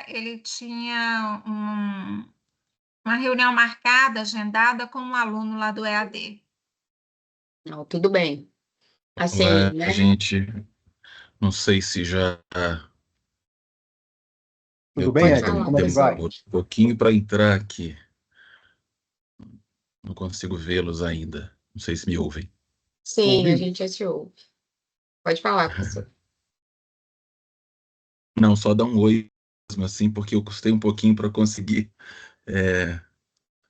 ele tinha uma reunião marcada, agendada com um aluno lá do EAD. Não, tudo bem. Assim, Olá, né? gente. Não sei se já Tudo eu bem, Pode Ed? falar, Como é que vai? professor. demoro um pouquinho para entrar aqui. Não consigo vê-los ainda. Não sei se me ouvem. Sim, a Ouvi. gente já te ouve. Pode falar, professor. Não, só dá um oi mesmo assim, porque eu custei um pouquinho para conseguir é,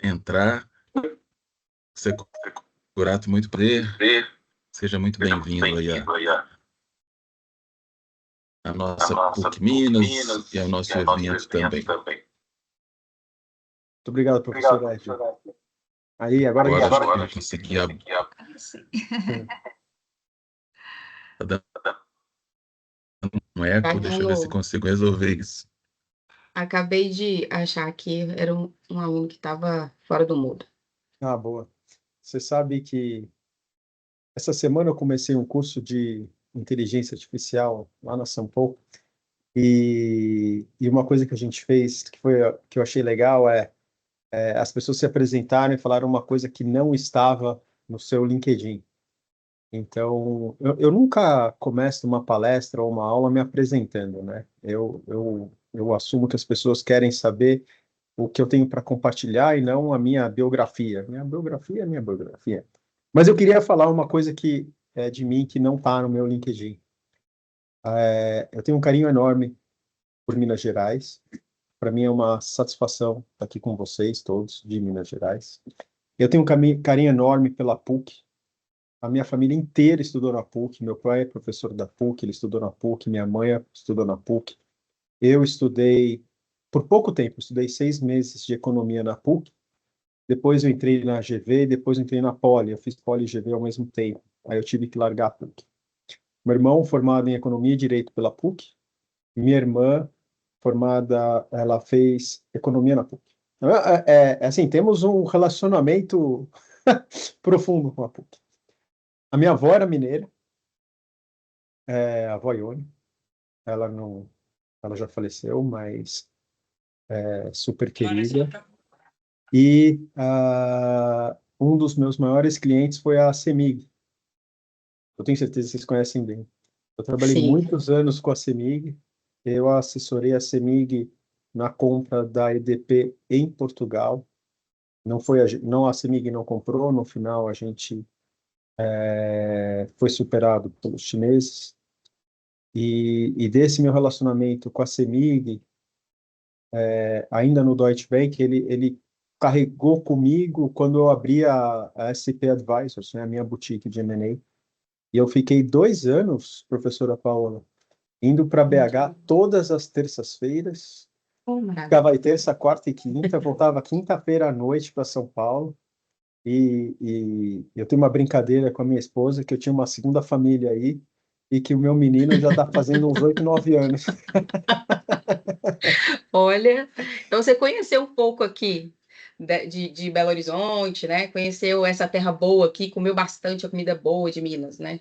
entrar. Securato, muito prazer. Seja muito bem-vindo aí à nossa PUC Minas e ao nosso evento também. Muito obrigado, professor Ed. Aí, agora Agora a gente... acho que eu consegui Sim. tá dando um Tá eco. Deixa eu ver se dando... consigo resolver isso. Acabei de achar que era um aluno que estava fora do mudo. Ah, boa. Você sabe que essa semana eu comecei um curso de inteligência artificial lá na São Paulo e uma coisa que a gente fez que eu achei legal é as pessoas se apresentaram e falaram uma coisa que não estava no seu LinkedIn. Então, eu nunca começo uma palestra ou uma aula me apresentando, né? Eu assumo que as pessoas querem saber o que eu tenho para compartilhar e não a minha biografia. Minha biografia é minha biografia. Mas eu queria falar uma coisa que é de mim que não está no meu LinkedIn. Eu tenho um carinho enorme por Minas Gerais. Para mim é uma satisfação estar aqui com vocês todos de Minas Gerais. Eu tenho um carinho enorme pela PUC. A minha família inteira estudou na PUC. Meu pai é professor da PUC, ele estudou na PUC. Minha mãe estudou na PUC. Eu estudei por pouco tempo, estudei 6 meses de economia na PUC. Depois eu entrei na GV, depois eu entrei na Poli. Eu fiz Poli e GV ao mesmo tempo. Aí eu tive que largar a PUC. Meu irmão, formado em Economia e Direito pela PUC. Minha irmã, formada, ela fez Economia na PUC. Assim, temos um relacionamento profundo com a PUC. A minha avó era mineira, a avó Ione. Ela não, ela já faleceu, mas é super querida. E um dos meus maiores clientes foi a CEMIG. Eu tenho certeza que vocês conhecem bem. Eu trabalhei Sim. muitos anos com a CEMIG. Eu assessorei a CEMIG na compra da EDP em Portugal. Não a CEMIG não comprou, no final a gente foi superado pelos chineses. E desse meu relacionamento com a CEMIG, ainda no Deutsche Bank, ele carregou comigo quando eu abri a SP Advisors, né, a minha boutique de M&A. E eu fiquei 2 anos, professora Paola, indo para BH todas as terças-feiras. Ficava aí terça, quarta e quinta, voltava quinta-feira à noite para São Paulo. E eu tenho uma brincadeira com a minha esposa que eu tinha uma segunda família aí e que o meu menino já está fazendo uns 8, 9 anos. Olha, então você conheceu um pouco aqui de Belo Horizonte, né? Conheceu essa terra boa aqui, comeu bastante a comida boa de Minas, né?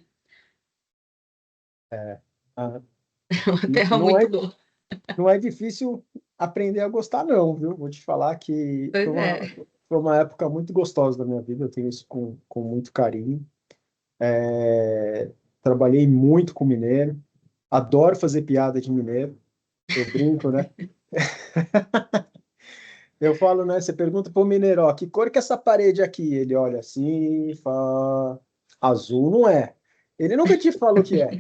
Ah, Uma terra não muito é, boa. não é difícil aprender a gostar, não, viu? Vou te falar que Pois é. foi uma época muito gostosa da minha vida, eu tenho isso com muito carinho. Trabalhei muito com mineiro, adoro fazer piada de mineiro, eu brinco, né? Eu falo, né? Você pergunta pro mineiro, ó, que cor que é essa parede aqui? Ele olha assim, fala, azul não é. Ele nunca te fala o que é.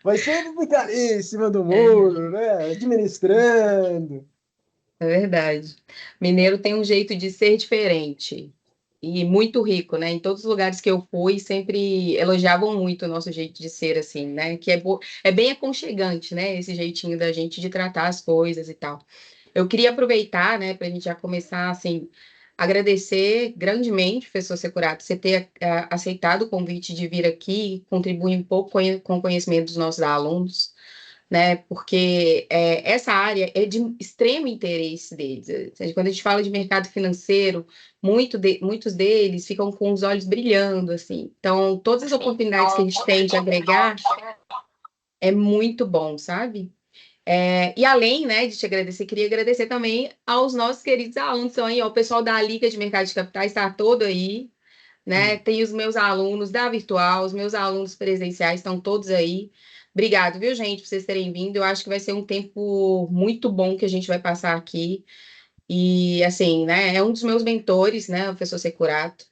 Vai sempre ficar ali em cima do muro, né? Administrando. É verdade. Mineiro tem um jeito de ser diferente e muito rico, né? Em todos os lugares que eu fui, sempre elogiavam muito o nosso jeito de ser, assim, né? Que é bem aconchegante, né? Esse jeitinho da gente de tratar as coisas e tal. Eu queria aproveitar, né, para a gente já começar, assim, agradecer grandemente, professor Securato, você ter aceitado o convite de vir aqui e contribuir um pouco com o conhecimento dos nossos alunos, né? Porque essa área é de extremo interesse deles. Quando a gente fala de mercado financeiro, muitos deles ficam com os olhos brilhando, assim. Então, todas as oportunidades que a gente tem de agregar é muito bom, sabe? E além, né, de te agradecer, queria agradecer também aos nossos queridos alunos, então aí, ó, o pessoal da Liga de Mercado de Capitais está todo aí, né? Tem os meus alunos da virtual, os meus alunos presenciais estão todos aí. Obrigado, viu, gente, por vocês terem vindo. Eu acho que vai ser um tempo muito bom que a gente vai passar aqui. E, assim, né, é um dos meus mentores, né, o professor Securato.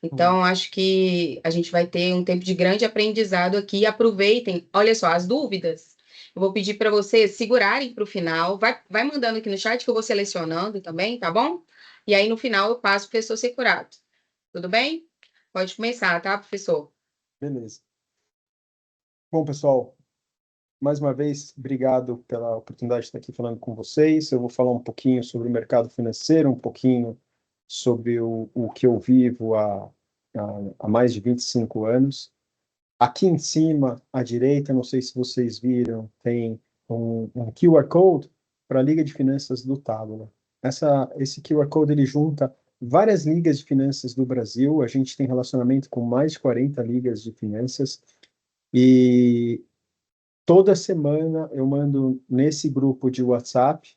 Então, acho que a gente vai ter um tempo de grande aprendizado aqui. Aproveitem, olha só, as dúvidas. Eu vou pedir para vocês segurarem para o final. Vai mandando aqui no chat que eu vou selecionando também, tá bom? E aí, no final, eu passo para o professor Securato. Tudo bem? Pode começar, tá, professor? Beleza. Bom, pessoal, mais uma vez, obrigado pela oportunidade de estar aqui falando com vocês. Eu vou falar um pouquinho sobre o mercado financeiro, um pouquinho sobre o que eu vivo há mais de 25 anos. Aqui em cima, à direita, não sei se vocês viram, tem um QR Code para a Liga de Finanças do Tábula. Esse QR Code ele junta várias ligas de finanças do Brasil. A gente tem relacionamento com mais de 40 ligas de finanças. E toda semana eu mando nesse grupo de WhatsApp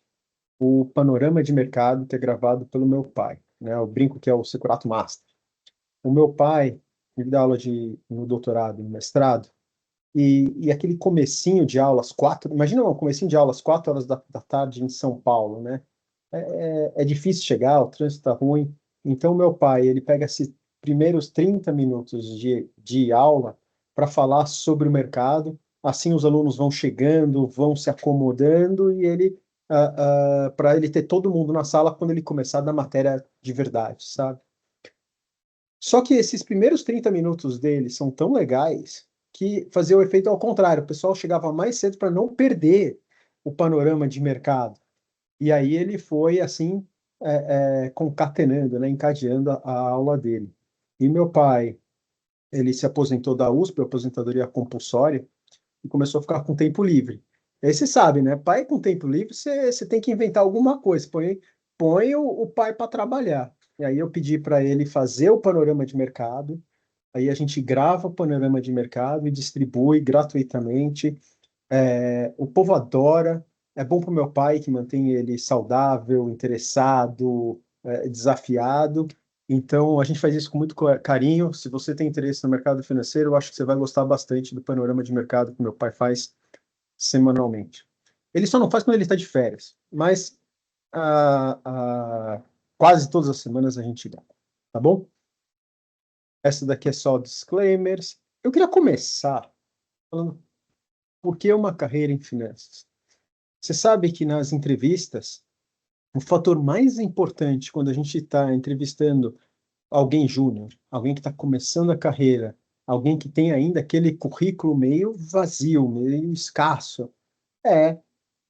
o panorama de mercado que é gravado pelo meu pai, né? Eu brinco que é o Securato Master. O meu pai, ele dá aula no doutorado, no mestrado, e aquele comecinho de aulas, imagina um comecinho de aulas, 4 horas da tarde em São Paulo, né? É difícil chegar, o trânsito está ruim. Então, meu pai, ele pega esses primeiros 30 minutos de aula para falar sobre o mercado, assim os alunos vão chegando, vão se acomodando, e ele, para ele ter todo mundo na sala quando ele começar da matéria de verdade, sabe? Só que esses primeiros 30 minutos dele são tão legais que fazia o efeito ao contrário. O pessoal chegava mais cedo para não perder o panorama de mercado. E aí ele foi, assim, concatenando, né, encadeando a aula dele. E meu pai, ele se aposentou da USP, aposentadoria compulsória, e começou a ficar com tempo livre. Aí você sabe, né? Pai com tempo livre, você tem que inventar alguma coisa. Põe o pai para trabalhar. E aí eu pedi para ele fazer o panorama de mercado. Aí a gente grava o panorama de mercado e distribui gratuitamente. O povo adora. É bom para o meu pai, que mantém ele saudável, interessado, desafiado. Então, a gente faz isso com muito carinho. Se você tem interesse no mercado financeiro, eu acho que você vai gostar bastante do panorama de mercado que meu pai faz semanalmente. Ele só não faz quando ele está de férias, mas ah, ah, quase todas as semanas a gente dá, tá bom? Essa daqui é só disclaimers. Eu queria começar falando por que uma carreira em finanças. Você sabe que nas entrevistas, o fator mais importante quando a gente está entrevistando alguém júnior, alguém que está começando a carreira, alguém que tem ainda aquele currículo meio vazio, meio escasso, é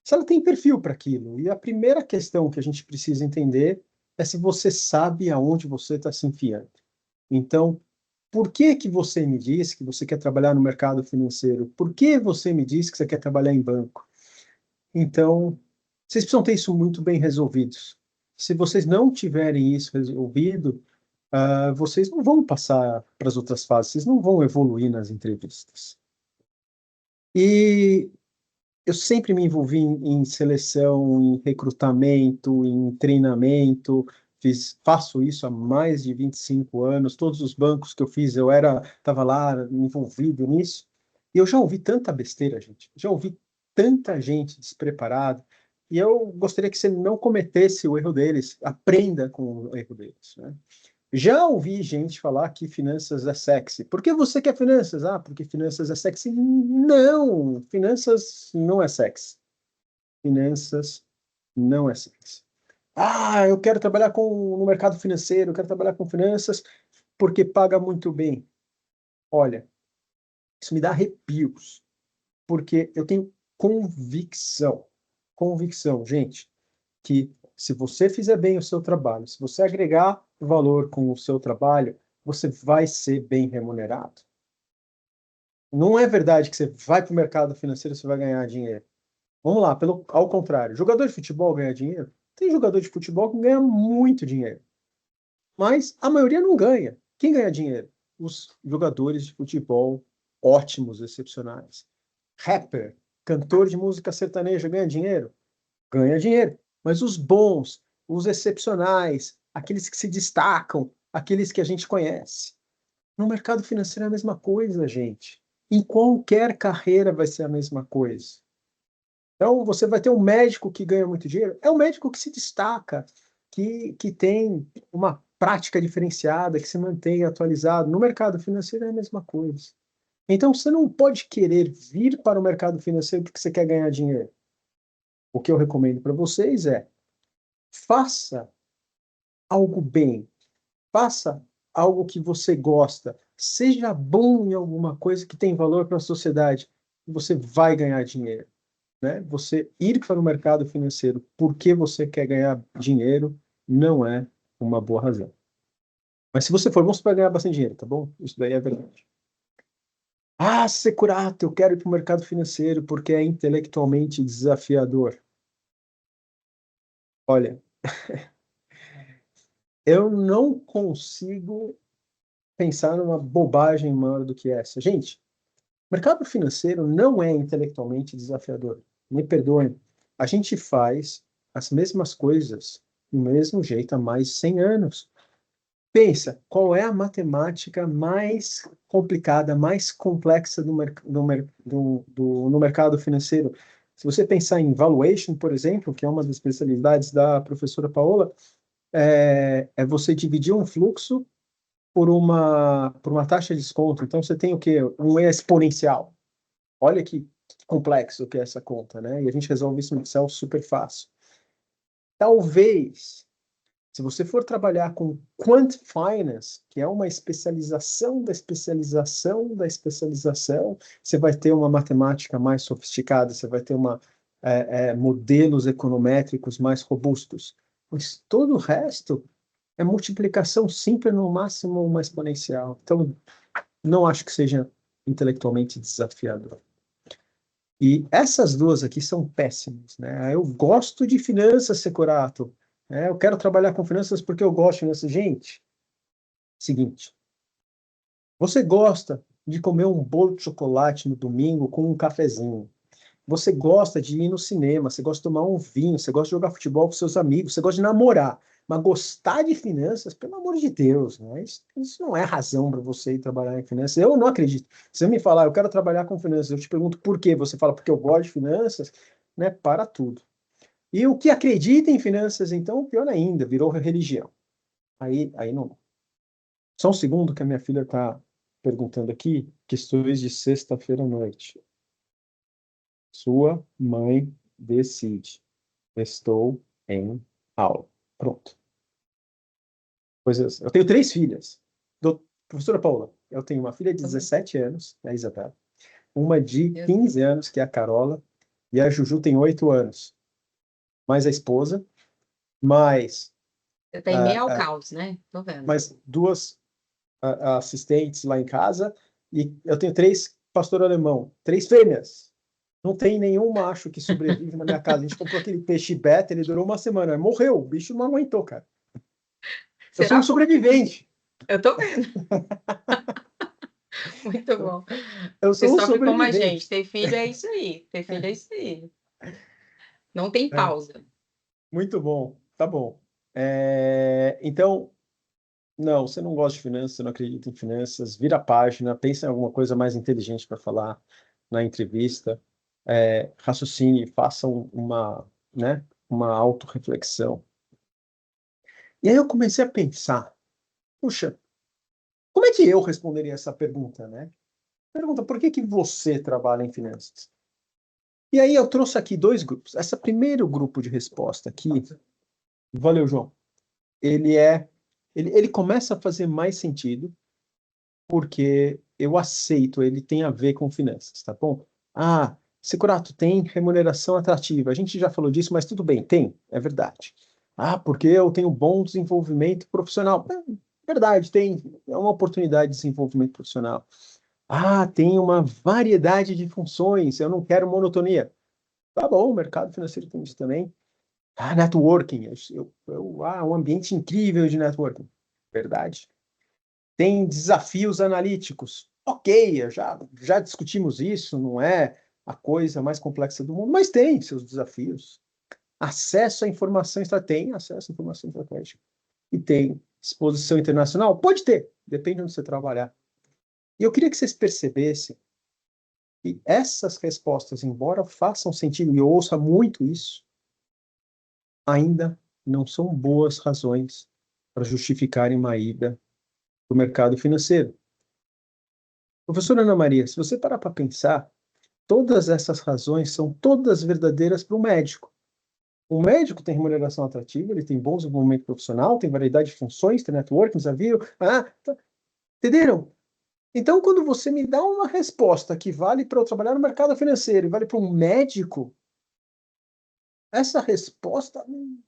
se ela tem perfil para aquilo. E a primeira questão que a gente precisa entender é se você sabe aonde você está se enfiando. Então, por que que você me disse que você quer trabalhar no mercado financeiro? Por que você me disse que você quer trabalhar em banco? Então, vocês precisam ter isso muito bem resolvidos. Se vocês não tiverem isso resolvido, vocês não vão passar para as outras fases, vocês não vão evoluir nas entrevistas. E eu sempre me envolvi em seleção, em recrutamento, em treinamento, faço isso há mais de 25 anos, todos os bancos que eu fiz, eu estava lá envolvido nisso, e eu já ouvi tanta besteira, gente, já ouvi tanta gente despreparada, e eu gostaria que você não cometesse o erro deles, aprenda com o erro deles, né? Já ouvi gente falar que finanças é sexy. Por que você quer finanças? Ah, porque finanças é sexy. Não, finanças não é sexy. Finanças não é sexy. Ah, eu quero trabalhar no mercado financeiro, eu quero trabalhar com finanças porque paga muito bem. Olha, isso me dá arrepios, porque eu tenho convicção, gente, que se você fizer bem o seu trabalho, se você agregar valor com o seu trabalho, você vai ser bem remunerado. Não é verdade que você vai para o mercado financeiro e você vai ganhar dinheiro. Vamos lá, ao contrário. Jogador de futebol ganha dinheiro? Tem jogador de futebol que ganha muito dinheiro. Mas a maioria não ganha. Quem ganha dinheiro? Os jogadores de futebol ótimos, excepcionais. Rapper cantor de música sertaneja ganha dinheiro? Ganha dinheiro. Mas os bons, os excepcionais, aqueles que se destacam, aqueles que a gente conhece. No mercado financeiro é a mesma coisa, gente. Em qualquer carreira vai ser a mesma coisa. Então, você vai ter um médico que ganha muito dinheiro, é um médico que se destaca, que tem uma prática diferenciada, que se mantém atualizado. No mercado financeiro é a mesma coisa. Então, você não pode querer vir para o mercado financeiro porque você quer ganhar dinheiro. O que eu recomendo para vocês é faça algo bem, faça algo que você gosta, seja bom em alguma coisa que tem valor para a sociedade, você vai ganhar dinheiro, né? Você ir para o mercado financeiro porque você quer ganhar dinheiro não é uma boa razão. Mas se você for, vamos para ganhar bastante dinheiro, tá bom? Isso daí é verdade. Ah, Securato, eu quero ir para o mercado financeiro porque é intelectualmente desafiador. Olha, eu não consigo pensar numa bobagem maior do que essa. Gente, o mercado financeiro não é intelectualmente desafiador. Me perdoem. A gente faz as mesmas coisas do mesmo jeito há mais de 100 anos. Pensa, qual é a matemática mais complicada, mais complexa no mercado financeiro? Se você pensar em valuation, por exemplo, que é uma das especialidades da professora Paola, é você dividir um fluxo por uma taxa de desconto. Então, você tem o quê? Um exponencial. Olha que complexo que é essa conta, né? E a gente resolve isso no Excel super fácil. Talvez, se você for trabalhar com Quant Finance, que é uma especialização da especialização da especialização, você vai ter uma matemática mais sofisticada, você vai ter modelos econométricos mais robustos. Mas todo o resto é multiplicação simples, no máximo uma exponencial. Então, não acho que seja intelectualmente desafiador. E essas duas aqui são péssimas, né? Eu gosto de finanças, Securato. Eu quero trabalhar com finanças porque eu gosto de finanças. Gente, seguinte, você gosta de comer um bolo de chocolate no domingo com um cafezinho. Você gosta de ir no cinema, você gosta de tomar um vinho, você gosta de jogar futebol com seus amigos, você gosta de namorar. Mas gostar de finanças, pelo amor de Deus, né? Isso não é razão para você ir trabalhar em finanças. Eu não acredito. Se você me falar, eu quero trabalhar com finanças, eu te pergunto por quê? Você fala, porque eu gosto de finanças, né? Para tudo. E o que acredita em finanças, então, pior ainda, virou religião. Aí não. Só um segundo que a minha filha está perguntando aqui, questões de sexta-feira à noite. Sua mãe decide. Estou em aula. Pronto. Coisas. Eu tenho 3 filhas. Professora Paula, eu tenho uma filha de 17 anos, a Isabela, uma de 15 anos, que é a Carola, e a Juju tem 8 anos. Mais a esposa, mais... Você tem meio ao caos, né? Tô vendo. Mais 2 assistentes lá em casa, e eu tenho 3 pastor alemão, 3 fêmeas. Não tem nenhum macho que sobrevive na minha casa. A gente comprou aquele peixe beta, ele durou uma semana. Morreu, o bicho não aguentou, cara. Eu sou um sobrevivente. Eu tô vendo. Muito bom. Eu Você sou um sofre como a sobrevivente. gente. Ter filho é isso aí. Ter filho é isso aí. Não tem pausa. Muito bom. Tá bom. Então, não, você não gosta de finanças, você não acredita em finanças, vira a página, pensa em alguma coisa mais inteligente para falar na entrevista, raciocine, faça uma autorreflexão. E aí eu comecei a pensar, puxa, como é que eu responderia essa pergunta, né? Pergunta, por que você trabalha em finanças? E aí eu trouxe aqui 2 grupos. Esse primeiro grupo de resposta aqui, valeu, João, ele começa a fazer mais sentido, porque eu aceito, ele tem a ver com finanças, tá bom? Securato, tem remuneração atrativa. A gente já falou disso, mas tudo bem, é verdade. Porque eu tenho bom desenvolvimento profissional. Verdade, tem. É uma oportunidade de desenvolvimento profissional. Tem uma variedade de funções, eu não quero monotonia. Tá bom, o mercado financeiro tem isso também. Networking, um ambiente incrível de networking. Verdade. Tem desafios analíticos. Ok, já discutimos isso, não é a coisa mais complexa do mundo, mas tem seus desafios. Acesso à informação tem acesso à informação estratégica. E tem exposição internacional? Pode ter, depende de onde você trabalhar. E eu queria que vocês percebessem que essas respostas, embora façam sentido, e eu ouça muito isso, ainda não são boas razões para justificarem uma ida para o mercado financeiro. Professora Ana Maria, se você parar para pensar, todas essas razões são todas verdadeiras para o médico. O médico tem remuneração atrativa, ele tem bom desenvolvimento profissional, tem variedade de funções, tem networking, desafio. Entenderam? Então, quando você me dá uma resposta que vale para eu trabalhar no mercado financeiro e vale para um médico, essa resposta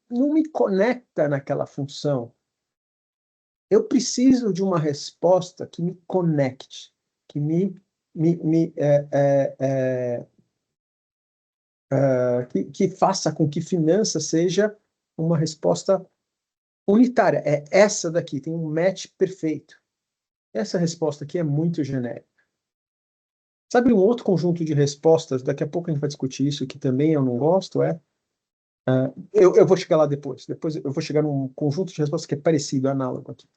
não me conecta naquela função. Eu preciso de uma resposta que me conecte, que que faça com que finanças seja uma resposta unitária. É essa daqui, tem um match perfeito. Essa resposta aqui é muito genérica. Sabe um outro conjunto de respostas, daqui a pouco a gente vai discutir isso, que também eu não gosto, eu vou chegar lá depois eu vou chegar num conjunto de respostas que é parecido, análogo aqui.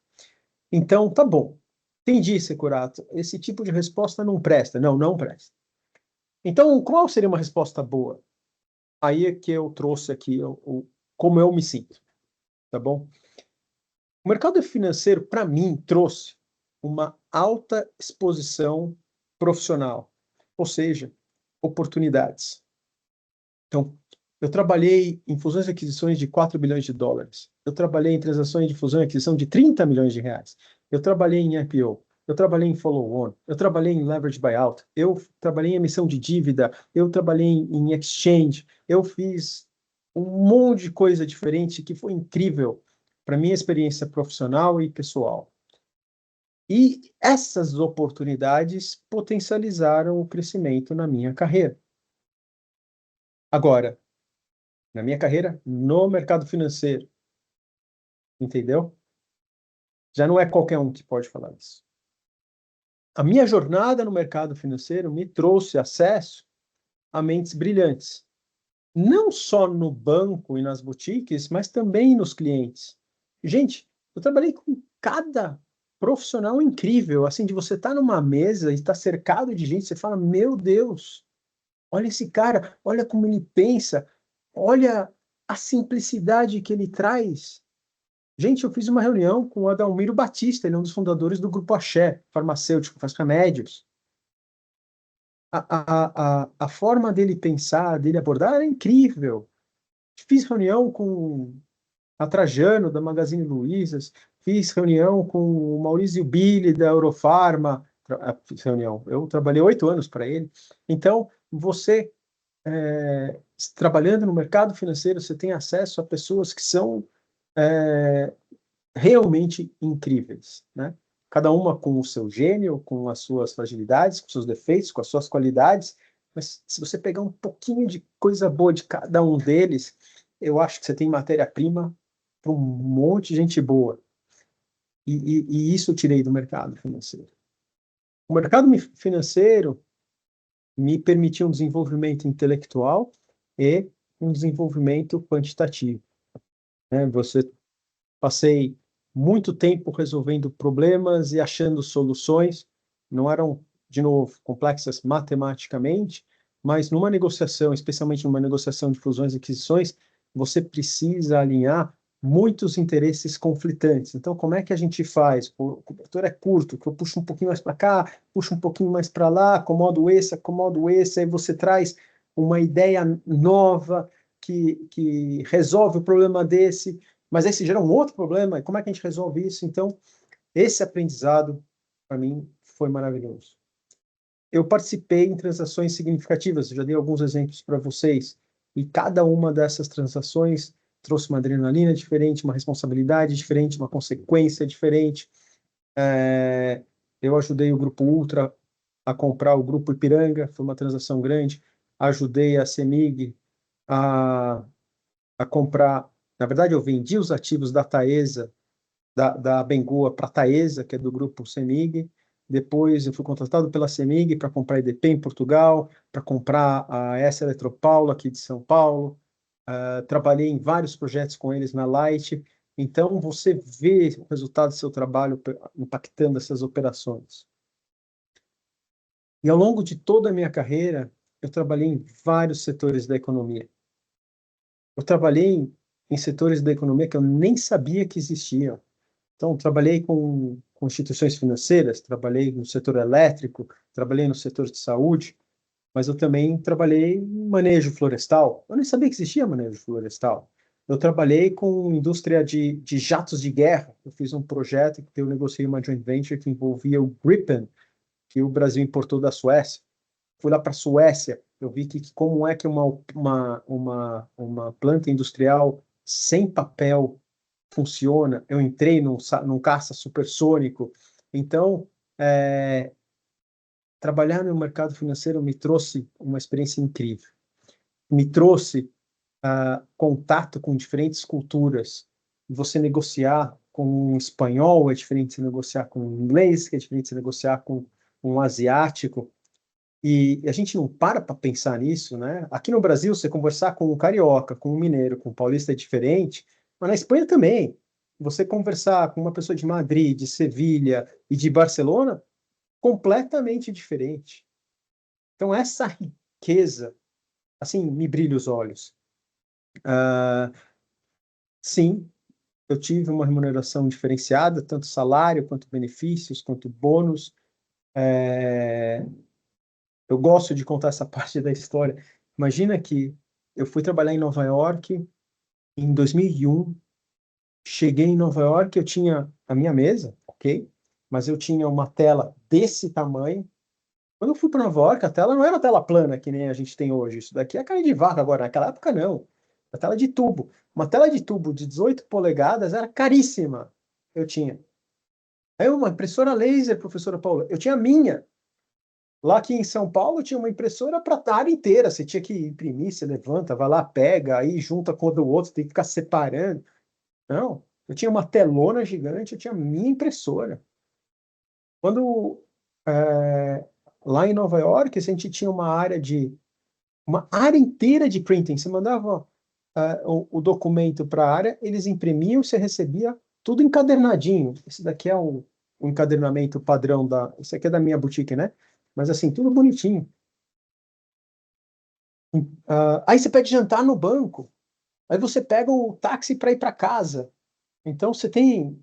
Então, tá bom. Entendi, Securato. Esse tipo de resposta não presta. Não presta. Então, qual seria uma resposta boa? Aí é que eu trouxe aqui como eu me sinto, tá bom? O mercado financeiro, para mim, trouxe uma alta exposição profissional, ou seja, oportunidades. Então, eu trabalhei em fusões e aquisições de 4 bilhões de dólares. Eu trabalhei em transações de fusão e aquisição de 30 milhões de reais. Eu trabalhei em IPO. Eu trabalhei em follow-on. Eu trabalhei em leverage buyout. Eu trabalhei em emissão de dívida. Eu trabalhei em exchange. Eu fiz um monte de coisa diferente que foi incrível para minha experiência profissional e pessoal. E essas oportunidades potencializaram o crescimento na minha carreira. Agora, na minha carreira, no mercado financeiro. Entendeu? Já não é qualquer um que pode falar isso. A minha jornada no mercado financeiro me trouxe acesso a mentes brilhantes. Não só no banco e nas boutiques, mas também nos clientes. Gente, eu trabalhei com cada profissional incrível, assim, de você estar numa mesa e estar cercado de gente, você fala, meu Deus, olha esse cara, olha como ele pensa, olha a simplicidade que ele traz. Gente, eu fiz uma reunião com o Adalmiro Batista, ele é um dos fundadores do Grupo Axé, farmacêutico, faz remédios. A forma dele pensar, dele abordar, era incrível. Fiz reunião com a Trajano, da Magazine Luiza, fiz reunião com o Maurício Billy, da Eurofarma, fiz reunião. Eu trabalhei 8 anos para ele. Então, você, trabalhando no mercado financeiro, você tem acesso a pessoas que são realmente incríveis, né? Cada uma com o seu gênio, com as suas fragilidades, com seus defeitos, com as suas qualidades, mas se você pegar um pouquinho de coisa boa de cada um deles, eu acho que você tem matéria-prima para um monte de gente boa. E isso eu tirei do mercado financeiro. O mercado financeiro me permitiu um desenvolvimento intelectual e um desenvolvimento quantitativo. Passei muito tempo resolvendo problemas e achando soluções, não eram, de novo, complexas matematicamente, mas numa negociação, especialmente numa negociação de fusões e aquisições, você precisa alinhar muitos interesses conflitantes. Então, como é que a gente faz? O cobertor é curto, que eu puxo um pouquinho mais para cá, puxo um pouquinho mais para lá, acomodo esse, aí você traz uma ideia nova que resolve o problema desse, mas aí se gera um outro problema, e como é que a gente resolve isso? Então, esse aprendizado, para mim, foi maravilhoso. Eu participei em transações significativas, eu já dei alguns exemplos para vocês, e cada uma dessas transações trouxe uma adrenalina diferente, uma responsabilidade diferente, uma consequência diferente. Eu ajudei o Grupo Ultra a comprar o Grupo Ipiranga, foi uma transação grande, ajudei a CEMIG a comprar. Na verdade, eu vendi os ativos da Taesa, da Bengoa para a Taesa, que é do grupo CEMIG, depois eu fui contratado pela CEMIG para comprar EDP em Portugal, para comprar a S Eletropaulo aqui de São Paulo. Trabalhei em vários projetos com eles na Light. Então, você vê o resultado do seu trabalho impactando essas operações. E ao longo de toda a minha carreira, eu trabalhei em vários setores da economia. Eu trabalhei em setores da economia que eu nem sabia que existiam. Então, trabalhei com instituições financeiras, trabalhei no setor elétrico, trabalhei no setor de saúde, mas eu também trabalhei em manejo florestal. Eu nem sabia que existia manejo florestal. Eu trabalhei com indústria de jatos de guerra. Eu fiz um projeto que eu negociei uma joint venture que envolvia o Gripen, que o Brasil importou da Suécia. Fui lá para a Suécia, eu vi que como é que uma planta industrial sem papel funciona. Eu entrei num caça supersônico. Então, trabalhar no mercado financeiro me trouxe uma experiência incrível. Me trouxe contato com diferentes culturas. Você negociar com um espanhol é diferente de você negociar com um inglês, que é diferente de você negociar com um asiático. E a gente não para pensar nisso, né? Aqui no Brasil, você conversar com um carioca, com um mineiro, com um paulista é diferente, mas na Espanha também. Você conversar com uma pessoa de Madrid, de Sevilha e de Barcelona, completamente diferente. Então, essa riqueza, assim, me brilha os olhos. Sim, eu tive uma remuneração diferenciada, tanto salário, quanto benefícios, quanto bônus. Eu gosto de contar essa parte da história. Imagina que eu fui trabalhar em Nova York em 2001. Cheguei em Nova York, eu tinha a minha mesa, ok? Mas eu tinha uma tela desse tamanho. Quando eu fui para Nova York, a tela não era tela plana, que nem a gente tem hoje. Isso daqui é carne de vaca agora. Naquela época, não. A tela de tubo. Uma tela de tubo de 18 polegadas era caríssima. Eu tinha. Aí uma impressora laser, professora Paula. Eu tinha a minha. Lá aqui em São Paulo tinha uma impressora para a área inteira. Você tinha que imprimir, você levanta, vai lá, pega, aí junta com o do outro, tem que ficar separando. Não, eu tinha uma telona gigante, eu tinha a minha impressora. Quando lá em Nova York, a gente tinha uma área inteira de printing. Você mandava o documento para a área, eles imprimiam, você recebia tudo encadernadinho. Esse daqui é o encadernamento padrão Esse aqui é da minha boutique, né? Mas assim, tudo bonitinho. Aí você pede jantar no banco. Aí você pega o táxi para ir para casa. Então você tem.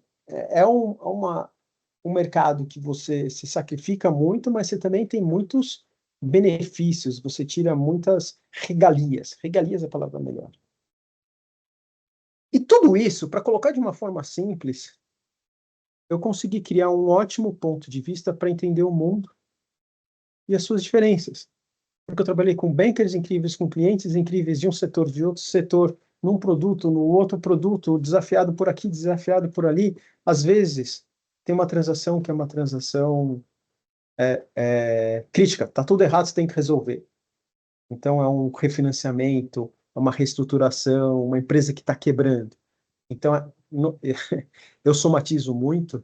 Um mercado que você se sacrifica muito, mas você também tem muitos benefícios. Você tira muitas regalias. Regalias é a palavra melhor. E tudo isso, para colocar de uma forma simples, eu consegui criar um ótimo ponto de vista para entender o mundo e as suas diferenças. Porque eu trabalhei com bankers incríveis, com clientes incríveis de um setor, de outro setor, num produto, no outro produto, desafiado por aqui, desafiado por ali. Às vezes, tem uma transação que é uma transação crítica. Está tudo errado, você tem que resolver. Então, é um refinanciamento, é uma reestruturação, uma empresa que está quebrando. Então, eu somatizo muito,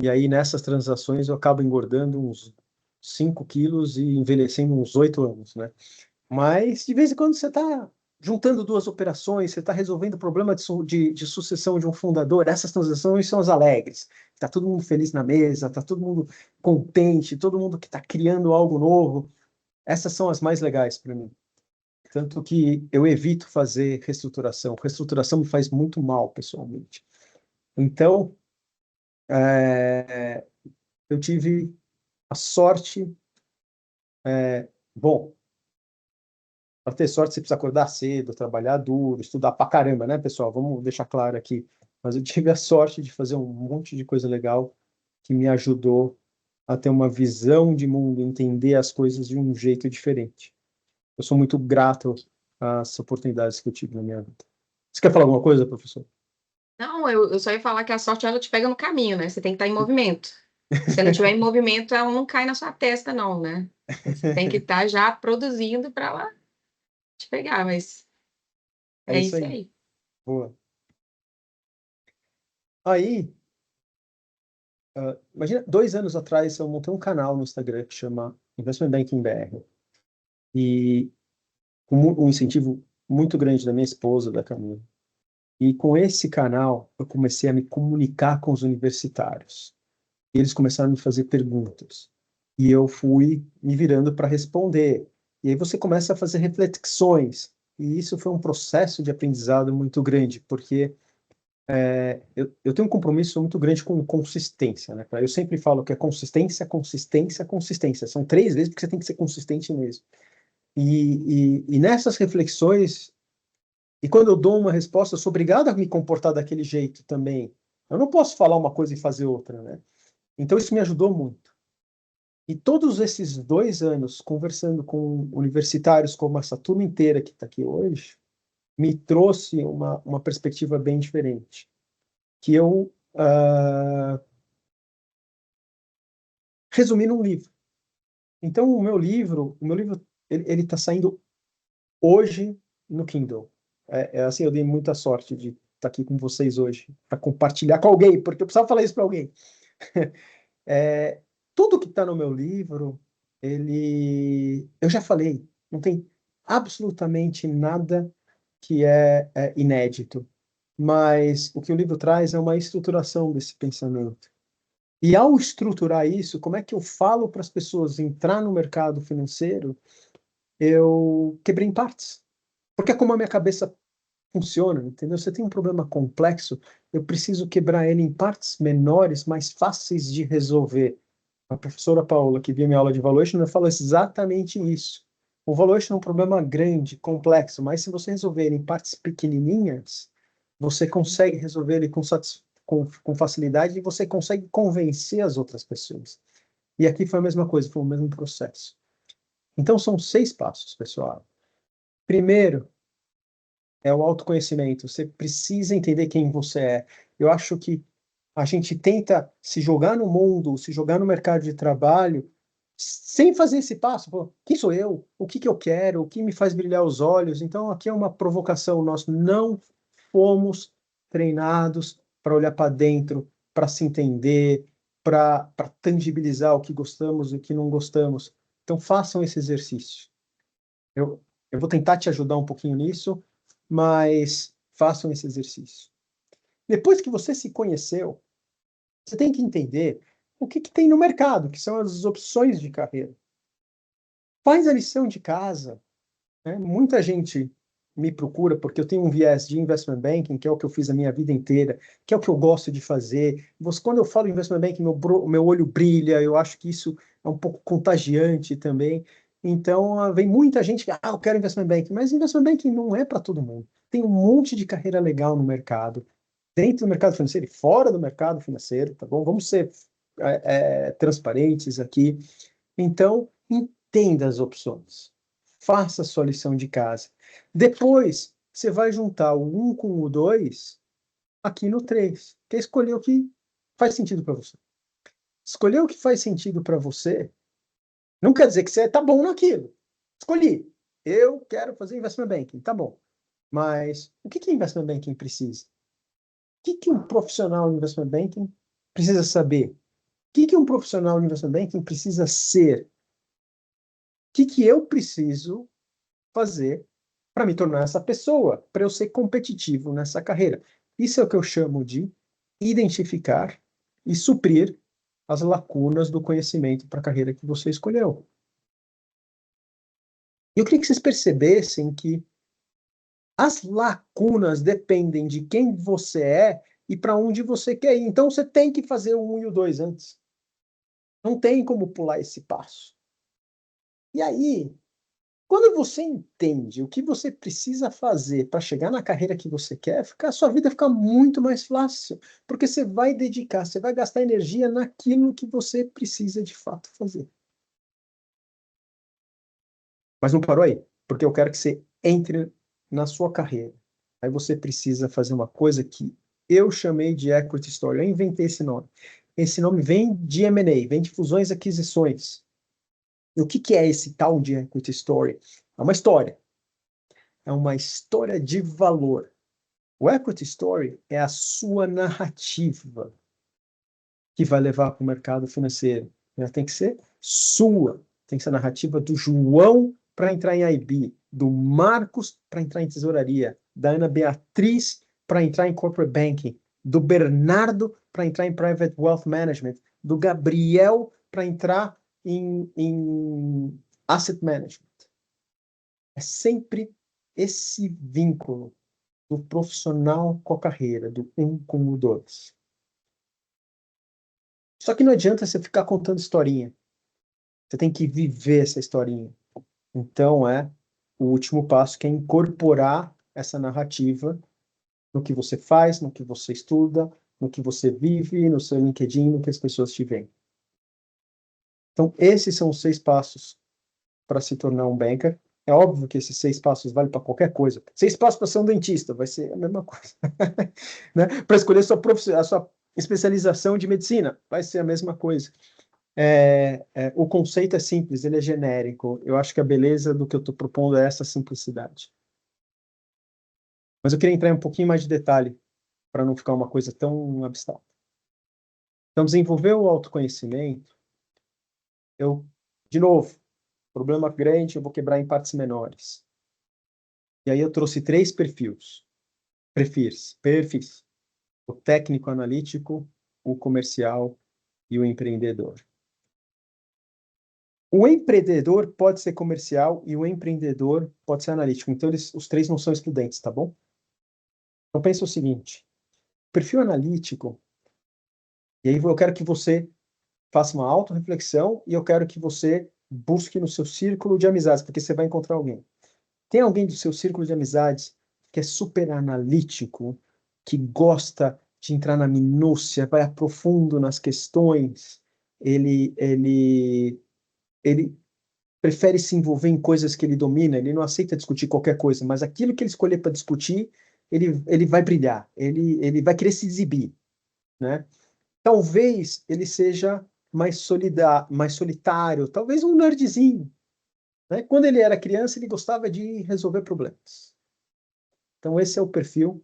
e aí nessas transações eu acabo engordando uns 5 quilos e envelhecendo uns 8 anos, né? Mas, de vez em quando, você está juntando duas operações, você está resolvendo o problema de sucessão de um fundador. Essas transações são as alegres. Está todo mundo feliz na mesa, está todo mundo contente, todo mundo que está criando algo novo. Essas são as mais legais para mim. Tanto que eu evito fazer reestruturação. Reestruturação me faz muito mal, pessoalmente. Então, eu tive a sorte. Bom, para ter sorte, você precisa acordar cedo, trabalhar duro, estudar pra caramba, né, pessoal? Vamos deixar claro aqui. Mas eu tive a sorte de fazer um monte de coisa legal que me ajudou a ter uma visão de mundo, entender as coisas de um jeito diferente. Eu sou muito grato às oportunidades que eu tive na minha vida. Você quer falar alguma coisa, professor? Não, eu só ia falar que a sorte ela te pega no caminho, né? Você tem que estar em movimento. Se você não estiver em movimento, ela não cai na sua testa, não, né? Você tem que estar já produzindo para ela te pegar, mas É é isso isso aí. aí. Boa. Aí, Imagina, 2 anos atrás eu montei um canal no Instagram que chama Investment Banking BR. E com um incentivo muito grande da minha esposa, da Camila. E com esse canal eu comecei a me comunicar com os universitários. E eles começaram a me fazer perguntas. E eu fui me virando para responder. E aí você começa a fazer reflexões. E isso foi um processo de aprendizado muito grande, porque eu tenho um compromisso muito grande com consistência, né? Eu sempre falo que é consistência, consistência, consistência. São 3 vezes porque você tem que ser consistente mesmo. E nessas reflexões, e quando eu dou uma resposta, eu sou obrigado a me comportar daquele jeito também. Eu não posso falar uma coisa e fazer outra, né? Então isso me ajudou muito. E todos esses 2 anos conversando com universitários, como essa turma inteira que está aqui hoje, me trouxe uma perspectiva bem diferente. Que eu resumi num livro. Então o meu livro, ele está saindo hoje no Kindle. Assim, eu dei muita sorte de estar aqui com vocês hoje, para compartilhar com alguém, porque eu precisava falar isso para alguém. Tudo que está no meu livro, eu já falei, não tem absolutamente nada que é inédito, mas o que o livro traz é uma estruturação desse pensamento. E ao estruturar isso, como é que eu falo para as pessoas entrar no mercado financeiro? Eu quebrei em partes. Porque é como a minha cabeça funciona, entendeu? Você tem um problema complexo, eu preciso quebrar ele em partes menores, mais fáceis de resolver. A professora Paula, que viu minha aula de valuation, ela fala exatamente isso. O valuation é um problema grande, complexo, mas se você resolver ele em partes pequenininhas, você consegue resolver ele com facilidade e você consegue convencer as outras pessoas. E aqui foi a mesma coisa, foi o mesmo processo. Então, são 6 passos, pessoal. Primeiro, é o autoconhecimento. Você precisa entender quem você é. Eu acho que a gente tenta se jogar no mundo, se jogar no mercado de trabalho, sem fazer esse passo. Pô, quem sou eu? O que que eu quero? O que me faz brilhar os olhos? Então, aqui é uma provocação. Nós não fomos treinados para olhar para dentro, para se entender, para tangibilizar o que gostamos e o que não gostamos. Então, façam esse exercício. Eu vou tentar te ajudar um pouquinho nisso, mas façam esse exercício. Depois que você se conheceu, você tem que entender o que tem no mercado, que são as opções de carreira. Faz a lição de casa. Né? Muita gente me procura porque eu tenho um viés de investment banking, que é o que eu fiz a minha vida inteira, que é o que eu gosto de fazer. Quando eu falo investment banking, meu olho brilha, eu acho que isso é um pouco contagiante também. Então, vem muita gente que, eu quero investment banking, mas investment banking não é para todo mundo. Tem um monte de carreira legal no mercado, dentro do mercado financeiro e fora do mercado financeiro, tá bom? Vamos ser transparentes aqui. Então, entenda as opções. Faça a sua lição de casa. Depois, você vai juntar o 1 com o 2 aqui no 3, que é escolher o que faz sentido para você. Escolher o que faz sentido para você não quer dizer que você está bom naquilo. Escolhi. Eu quero fazer investment banking, tá bom. Mas o que investment banking precisa? O que um profissional de investment banking precisa saber? O que um profissional de investment banking precisa ser? O que eu preciso fazer para me tornar essa pessoa, para eu ser competitivo nessa carreira? Isso é o que eu chamo de identificar e suprir as lacunas do conhecimento para a carreira que você escolheu. E eu queria que vocês percebessem que as lacunas dependem de quem você é e para onde você quer ir. Então, você tem que fazer o 1 e o 2 antes. Não tem como pular esse passo. E aí, quando você entende o que você precisa fazer para chegar na carreira que você quer, a sua vida fica muito mais fácil, porque você vai dedicar, você vai gastar energia naquilo que você precisa de fato fazer. Mas não parou aí, porque eu quero que você entre na sua carreira. Aí você precisa fazer uma coisa que eu chamei de Equity Story. Eu inventei esse nome. Esse nome vem de M&A, vem de fusões e aquisições. E o que é esse tal de Equity Story? É uma história. É uma história de valor. O Equity Story é a sua narrativa. que vai levar para o mercado financeiro. Ela tem que ser sua. Tem que ser a narrativa do João para entrar em IB, do Marcos para entrar em tesouraria, da Ana Beatriz para entrar em corporate banking, do Bernardo para entrar em private wealth management, do Gabriel para entrar em asset management. É sempre esse vínculo do profissional com a carreira, do 1 com o 2. Só que não adianta você ficar contando historinha. Você tem que viver essa historinha. Então, o último passo, que é incorporar essa narrativa no que você faz, no que você estuda, no que você vive, no seu LinkedIn, no que as pessoas te veem. Então, esses são os 6 passos para se tornar um banker. É óbvio que esses 6 passos valem para qualquer coisa. 6 passos para ser um dentista, vai ser a mesma coisa. Né? Para escolher a sua especialização de medicina, vai ser a mesma coisa. O conceito é simples, ele é genérico. Eu acho que a beleza do que eu estou propondo é essa simplicidade. Mas eu queria entrar em um pouquinho mais de detalhe, para não ficar uma coisa tão abstrata. Então, desenvolver o autoconhecimento, de novo, problema grande, eu vou quebrar em partes menores. E aí eu trouxe 3 perfis. O técnico analítico, o comercial e o empreendedor. O empreendedor pode ser comercial e o empreendedor pode ser analítico. Então, os 3 não são excludentes, tá bom? Então, pensa o seguinte. Perfil analítico, e aí eu quero que você faça uma autorreflexão e eu quero que você busque no seu círculo de amizades, porque você vai encontrar alguém. Tem alguém do seu círculo de amizades que é super analítico, que gosta de entrar na minúcia, vai a profundo nas questões, ele prefere se envolver em coisas que ele domina, ele não aceita discutir qualquer coisa, mas aquilo que ele escolher para discutir, ele vai brilhar, ele vai querer se exibir, né? Talvez ele seja mais solitário, talvez um nerdzinho, né? Quando ele era criança, ele gostava de resolver problemas. Então, esse é o perfil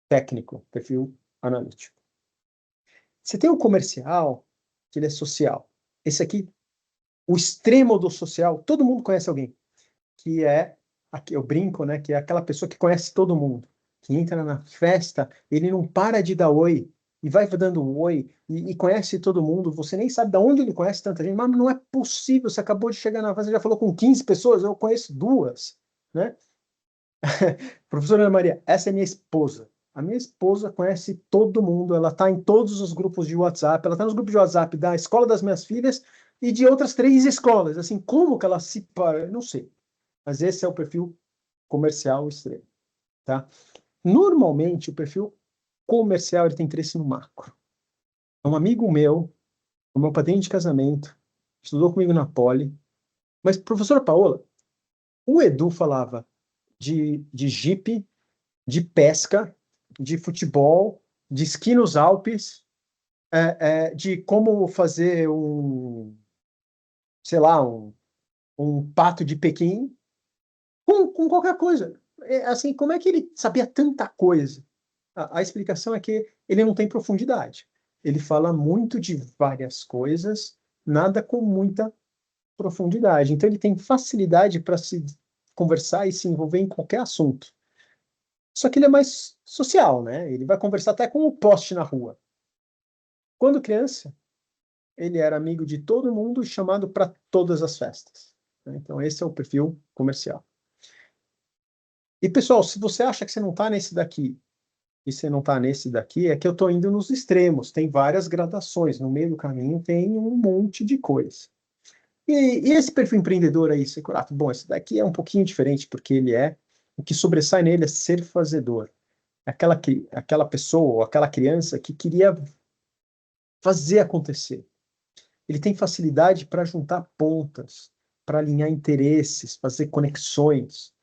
técnico, perfil analítico. Você tem o comercial, que ele é social. Esse aqui, o extremo do social, todo mundo conhece alguém, que é, aqui eu brinco, né, que é aquela pessoa que conhece todo mundo, que entra na festa, ele não para de dar oi, e vai dando um oi, e conhece todo mundo, você nem sabe de onde ele conhece tanta gente, mas não é possível, você acabou de chegar na festa, já falou com 15 pessoas, eu conheço 2, né? Professora Ana Maria, essa é minha esposa. A minha esposa conhece todo mundo, ela está em todos os grupos de WhatsApp, ela está nos grupos de WhatsApp da escola das minhas filhas e de outras 3 escolas. Assim, como que ela se... Eu não sei. Mas esse é o perfil comercial extremo, tá? Normalmente, o perfil comercial ele tem interesse no macro. Um amigo meu, o meu padrinho de casamento, estudou comigo na Poli, mas, professora Paola, o Edu falava de jipe, de pesca, de futebol, de esqui nos Alpes, de como fazer sei lá, um pato de Pequim, com qualquer coisa. Assim, como é que ele sabia tanta coisa? A explicação é que ele não tem profundidade. Ele fala muito de várias coisas, nada com muita profundidade. Então, ele tem facilidade para se conversar e se envolver em qualquer assunto. Só que ele é mais social, né? Ele vai conversar até com o poste na rua. Quando criança, ele era amigo de todo mundo e chamado para todas as festas. Então, esse é o perfil comercial. E, pessoal, se você acha que você não está nesse daqui e você não está nesse daqui, é que eu estou indo nos extremos. Tem várias gradações. No meio do caminho tem um monte de coisa. E esse perfil empreendedor aí, Securato? Bom, esse daqui é um pouquinho diferente, porque o que sobressai nele é ser fazedor. Aquela pessoa ou aquela criança que queria fazer acontecer. Ele tem facilidade para juntar pontas, para alinhar interesses, fazer conexões.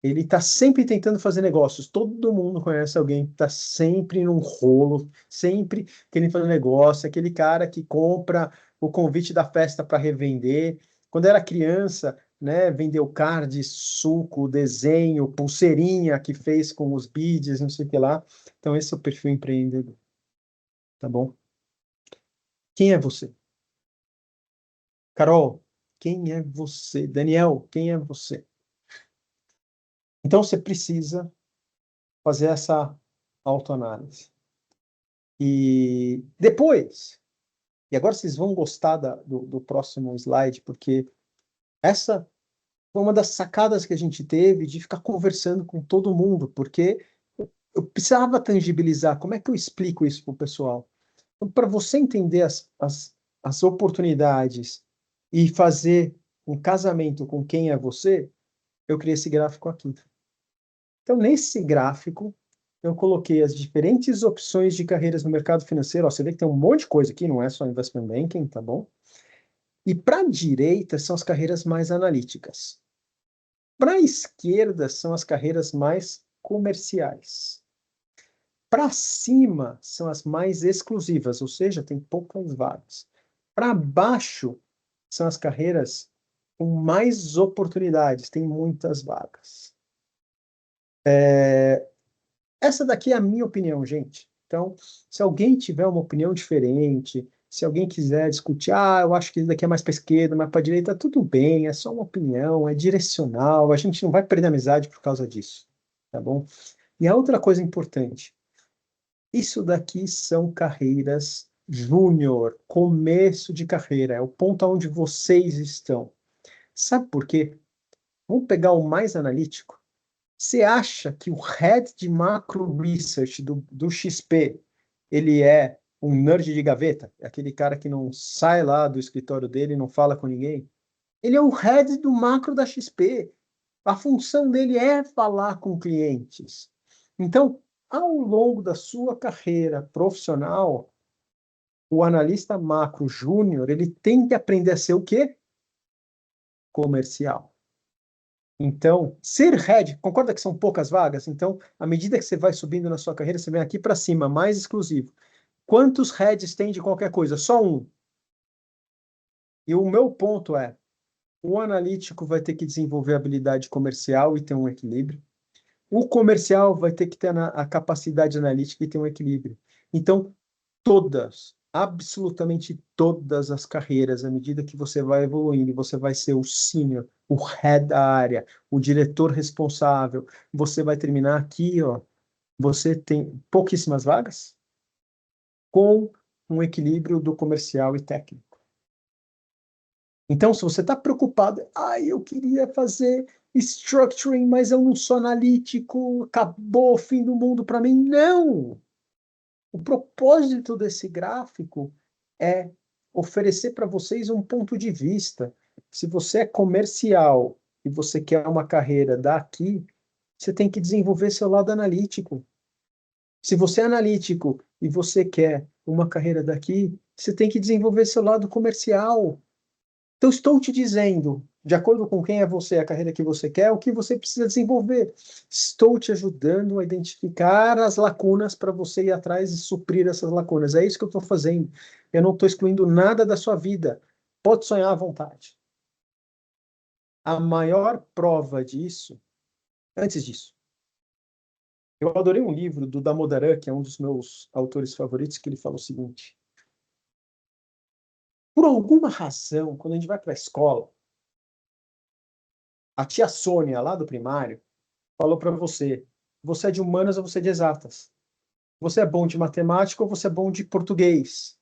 Ele está sempre tentando fazer negócios. Todo mundo conhece alguém que está sempre num rolo, sempre querendo fazer negócio. Aquele cara que compra o convite da festa para revender. Quando era criança, né, vendeu card, suco, desenho, pulseirinha que fez com os beads, não sei o que lá. Então, esse é o perfil empreendedor. Tá bom? Quem é você? Carol, quem é você? Daniel, quem é você? Então, você precisa fazer essa autoanálise. E depois, e agora vocês vão gostar do próximo slide, porque essa foi uma das sacadas que a gente teve de ficar conversando com todo mundo, porque eu precisava tangibilizar. Como é que eu explico isso para o pessoal? Então, para você entender as oportunidades e fazer um casamento com quem é você, eu criei esse gráfico aqui. Então, nesse gráfico, eu coloquei as diferentes opções de carreiras no mercado financeiro. Ó, você vê que tem um monte de coisa aqui, não é só investment banking, tá bom? E para a direita são as carreiras mais analíticas. Para a esquerda são as carreiras mais comerciais. Para cima são as mais exclusivas, ou seja, tem poucas vagas. Para baixo são as carreiras com mais oportunidades, tem muitas vagas. Essa daqui é a minha opinião, gente. Então, se alguém tiver uma opinião diferente, se alguém quiser discutir, eu acho que isso daqui é mais para a esquerda, mais para a direita, tudo bem, é só uma opinião, é direcional, a gente não vai perder amizade por causa disso, tá bom? E a outra coisa importante, isso daqui são carreiras júnior, começo de carreira, é o ponto onde vocês estão. Sabe por quê? Vamos pegar o mais analítico. Você acha que o head de macro research do XP, ele é um nerd de gaveta? É aquele cara que não sai lá do escritório dele e não fala com ninguém? Ele é o head do macro da XP. A função dele é falar com clientes. Então, ao longo da sua carreira profissional, o analista macro júnior, ele tem que aprender a ser o quê? Comercial. Então, ser head, concorda que são poucas vagas? Então, à medida que você vai subindo na sua carreira, você vem aqui para cima, mais exclusivo. Quantos heads tem de qualquer coisa? Só um. E o meu ponto é, o analítico vai ter que desenvolver habilidade comercial e ter um equilíbrio. O comercial vai ter que ter a capacidade analítica e ter um equilíbrio. Então, todas, absolutamente todas as carreiras, à medida que você vai evoluindo, você vai ser o senior, o head da área, o diretor responsável, você vai terminar aqui, ó, você tem pouquíssimas vagas com um equilíbrio do comercial e técnico. Então, se você está preocupado, eu queria fazer structuring, mas eu não sou analítico, acabou o fim do mundo para mim. Não! O propósito desse gráfico é oferecer para vocês um ponto de vista. Se você é comercial e você quer uma carreira daqui, você tem que desenvolver seu lado analítico. Se você é analítico e você quer uma carreira daqui, você tem que desenvolver seu lado comercial. Então, estou te dizendo, de acordo com quem é você, a carreira que você quer, o que você precisa desenvolver. Estou te ajudando a identificar as lacunas para você ir atrás e suprir essas lacunas. É isso que eu estou fazendo. Eu não estou excluindo nada da sua vida. Pode sonhar à vontade. A maior prova disso, antes disso, eu adorei um livro do Damodaran, que é um dos meus autores favoritos, que ele fala o seguinte: por alguma razão, quando a gente vai para a escola, a tia Sônia, lá do primário, falou para você, você é de humanas ou você é de exatas? Você é bom de matemática ou você é bom de português?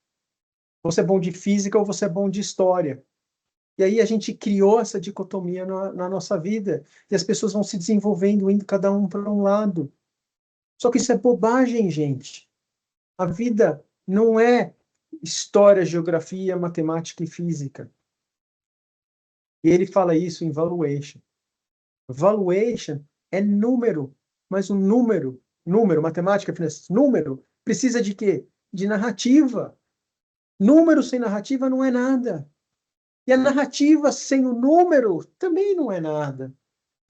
Você é bom de física ou você é bom de história? E aí a gente criou essa dicotomia na nossa vida. E as pessoas vão se desenvolvendo, indo cada um para um lado. Só que isso é bobagem, gente. A vida não é história, geografia, matemática e física. E ele fala isso em valuation. Valuation é número, mas o número, matemática, finanças, número, precisa de quê? De narrativa. Número sem narrativa não é nada. E a narrativa sem o número também não é nada.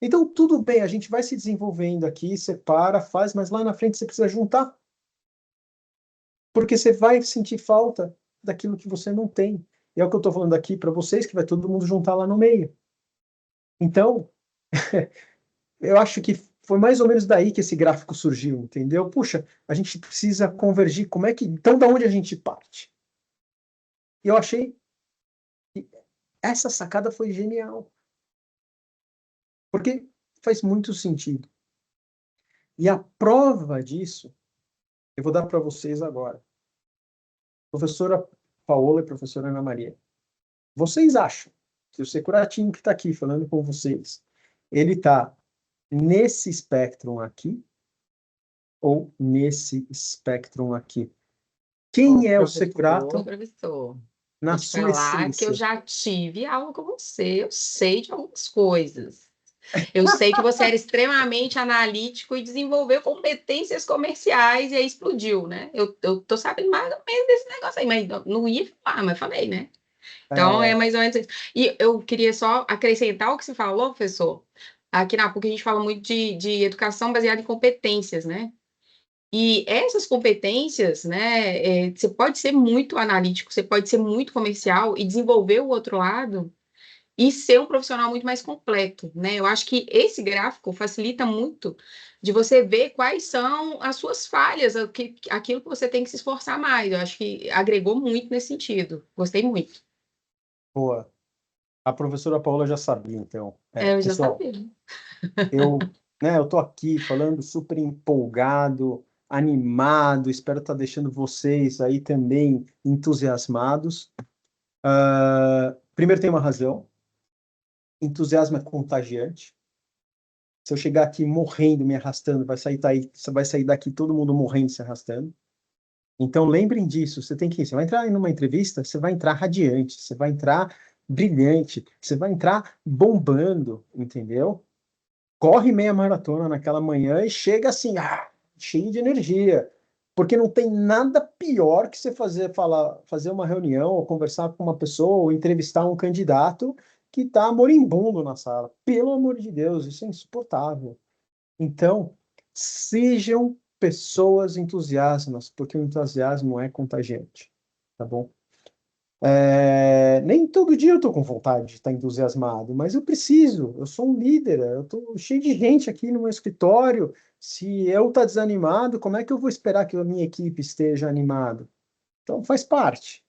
Então, tudo bem, a gente vai se desenvolvendo aqui, separa, faz, mas lá na frente você precisa juntar. Porque você vai sentir falta daquilo que você não tem. E é o que eu estou falando aqui para vocês, que vai todo mundo juntar lá no meio. Então, eu acho que foi mais ou menos daí que esse gráfico surgiu, entendeu? Puxa, a gente precisa convergir. Como é que, então, da onde a gente parte? E eu achei que essa sacada foi genial, porque faz muito sentido. E a prova disso, eu vou dar para vocês agora. Professora Paola e professora Ana Maria, vocês acham que o Securatinho que está aqui falando com vocês, ele está nesse espectro aqui ou nesse espectro aqui? Quem é o Securato professor, na vou te sua falar que eu essência? já tive aula com você, eu sei de algumas coisas. Eu sei que você era extremamente analítico e desenvolveu competências comerciais e aí explodiu, né? Eu tô sabendo mais ou menos desse negócio aí, mas não ia falar, mas falei, né? Então, é mais ou menos isso. E eu queria só acrescentar o que você falou, professor. Aqui na PUC a gente fala muito de educação baseada em competências, né? E essas competências, né, você pode ser muito analítico, você pode ser muito comercial e desenvolver o outro lado e ser um profissional muito mais completo, né? Eu acho que esse gráfico facilita muito de você ver quais são as suas falhas, aquilo que você tem que se esforçar mais. Eu acho que agregou muito nesse sentido. Gostei muito. Boa. A professora Paola já sabia, então. Eu já Pessoal, sabia. eu tô aqui falando super empolgado, animado, espero estar deixando vocês aí também entusiasmados. Primeiro tem uma razão, entusiasmo é contagiante. Se eu chegar aqui morrendo, me arrastando, vai sair daqui todo mundo morrendo, se arrastando. Então lembrem disso, você vai entrar em uma entrevista, você vai entrar radiante, você vai entrar brilhante, você vai entrar bombando, entendeu? Corre meia maratona naquela manhã e chega assim, cheio de energia. Porque não tem nada pior que você fazer uma reunião, ou conversar com uma pessoa, ou entrevistar um candidato que está moribundo na sala. Pelo amor de Deus, isso é insuportável. Então, sejam pessoas entusiasmas, porque o entusiasmo é contagiante, tá bom? Nem todo dia eu estou com vontade de estar entusiasmado, mas eu sou um líder, eu estou cheio de gente aqui no meu escritório. Se eu estar desanimado, como é que eu vou esperar que a minha equipe esteja animada? Então, faz parte.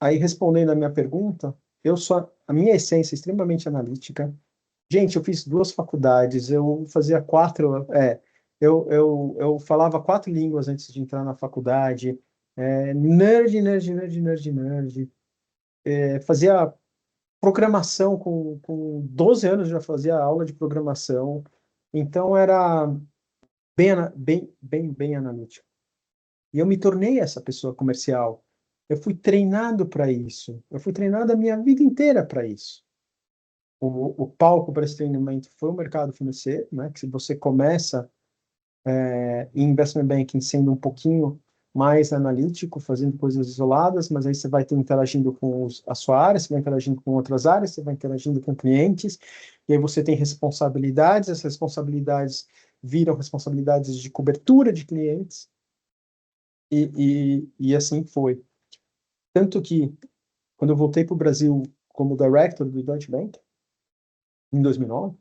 Aí, respondendo a minha pergunta, a minha essência é extremamente analítica. Gente, eu fiz 2 faculdades, eu fazia 4, eu falava 4 línguas antes de entrar na faculdade, nerd, nerd, nerd, nerd, nerd. Fazia programação com 12 anos, já fazia aula de programação, então era bem analítico. E eu me tornei essa pessoa comercial. Eu fui treinado para isso, eu fui treinado a minha vida inteira para isso. O palco para esse treinamento foi o mercado financeiro, né? Que se você começa em investment banking sendo um pouquinho mais analítico, fazendo coisas isoladas, mas aí você vai ter interagindo com a sua área, você vai interagindo com outras áreas, você vai interagindo com clientes, e aí você tem responsabilidades, essas responsabilidades viram responsabilidades de cobertura de clientes, e assim foi. Tanto que, quando eu voltei para o Brasil como director do Deutsche Bank, em 2009,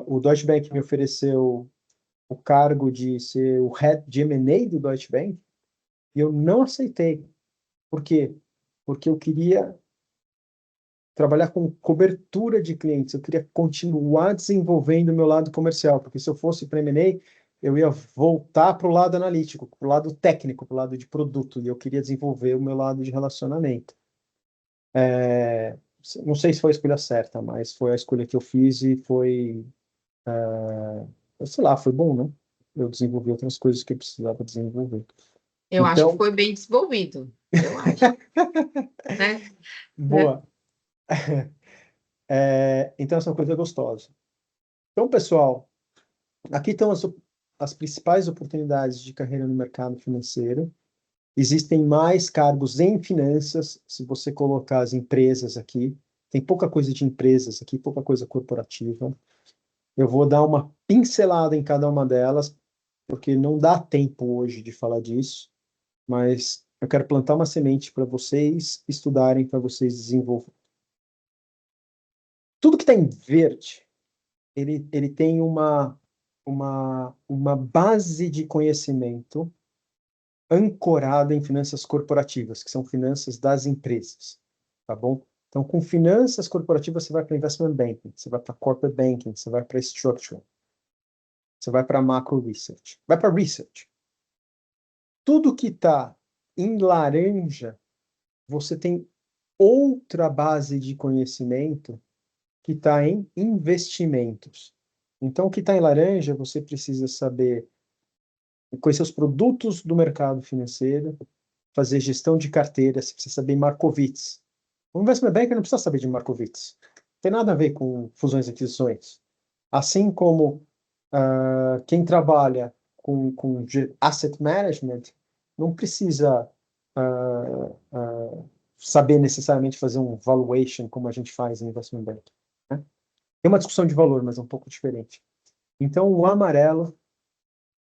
o Deutsche Bank me ofereceu o cargo de ser o head de M&A do Deutsche Bank, e eu não aceitei. Por quê? Porque eu queria trabalhar com cobertura de clientes, eu queria continuar desenvolvendo o meu lado comercial, porque se eu fosse para M&A, eu ia voltar para o lado analítico, para o lado técnico, para o lado de produto, e eu queria desenvolver o meu lado de relacionamento. Não sei se foi a escolha certa, mas foi a escolha que eu fiz e foi, sei lá, foi bom, né? Eu desenvolvi outras coisas que eu precisava desenvolver. Eu acho que Então, foi bem desenvolvido. Eu acho, né? boa. Então, essa é uma coisa gostosa. Então, pessoal, aqui estão as principais oportunidades de carreira no mercado financeiro. Existem mais cargos em finanças, se você colocar as empresas aqui. Tem pouca coisa de empresas aqui, pouca coisa corporativa. Eu vou dar uma pincelada em cada uma delas, porque não dá tempo hoje de falar disso, mas eu quero plantar uma semente para vocês estudarem, para vocês desenvolverem. Tudo que está em verde, ele tem uma base de conhecimento ancorada em finanças corporativas, que são finanças das empresas, tá bom? Então, com finanças corporativas, você vai para investment banking, você vai para corporate banking, você vai para structural, você vai para macro research, vai para research. Tudo que está em laranja, você tem outra base de conhecimento que está em investimentos. Então, o que está em laranja, você precisa saber conhecer os produtos do mercado financeiro, fazer gestão de carteira, você precisa saber Markowitz. O investment banker não precisa saber de Markowitz. Não tem nada a ver com fusões e aquisições. Assim como quem trabalha com asset management não precisa saber necessariamente fazer um valuation como a gente faz em investment banking, né? Tem uma discussão de valor, mas é um pouco diferente. Então, o amarelo,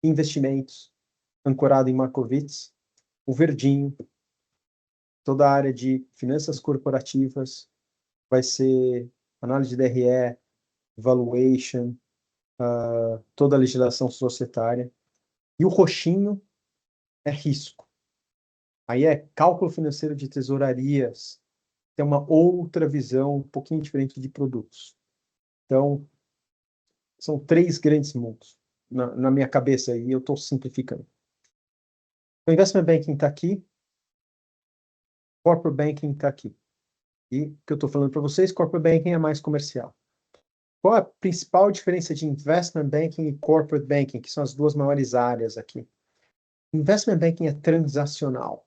investimentos, ancorado em Markowitz, o verdinho, toda a área de finanças corporativas, vai ser análise de DRE, valuation, toda a legislação societária. E o roxinho é risco. Aí é cálculo financeiro de tesourarias, tem uma outra visão um pouquinho diferente de produtos. Então, são 3 grandes mundos na minha cabeça, e eu estou simplificando. O investment banking está aqui, corporate banking está aqui. E o que eu estou falando para vocês, corporate banking é mais comercial. Qual a principal diferença de investment banking e corporate banking, que são as duas maiores áreas aqui? Investment banking é transacional.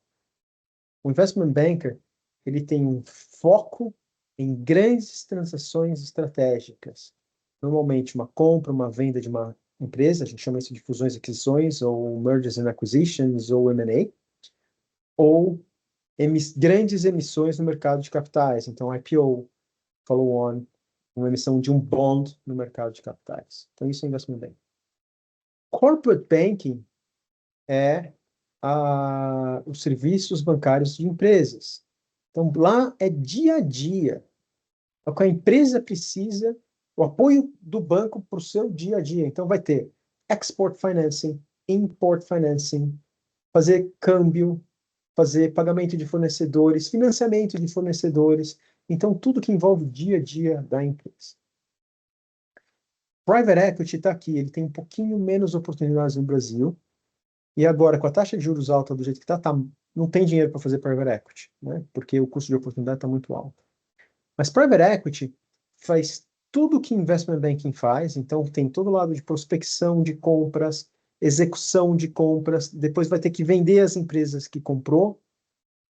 O investment banker, ele tem um foco em grandes transações estratégicas. Normalmente uma compra, uma venda de uma empresa, a gente chama isso de fusões e aquisições, ou mergers and acquisitions, ou M&A, ou grandes emissões no mercado de capitais, então IPO, follow-on, uma emissão de um bond no mercado de capitais. Então isso é investment banking. Corporate banking é os serviços bancários de empresas. Então lá é dia a dia. É o que a empresa precisa, o apoio do banco para o seu dia a dia. Então vai ter export financing, import financing, fazer câmbio, fazer pagamento de fornecedores, financiamento de fornecedores. Então, tudo que envolve o dia a dia da empresa. Private Equity está aqui, ele tem um pouquinho menos oportunidades no Brasil. E agora, com a taxa de juros alta do jeito que está, não tem dinheiro para fazer Private Equity, né? Porque o custo de oportunidade está muito alto. Mas Private Equity faz tudo o que Investment Banking faz, então tem todo o lado de prospecção de compras, execução de compras, depois vai ter que vender as empresas que comprou,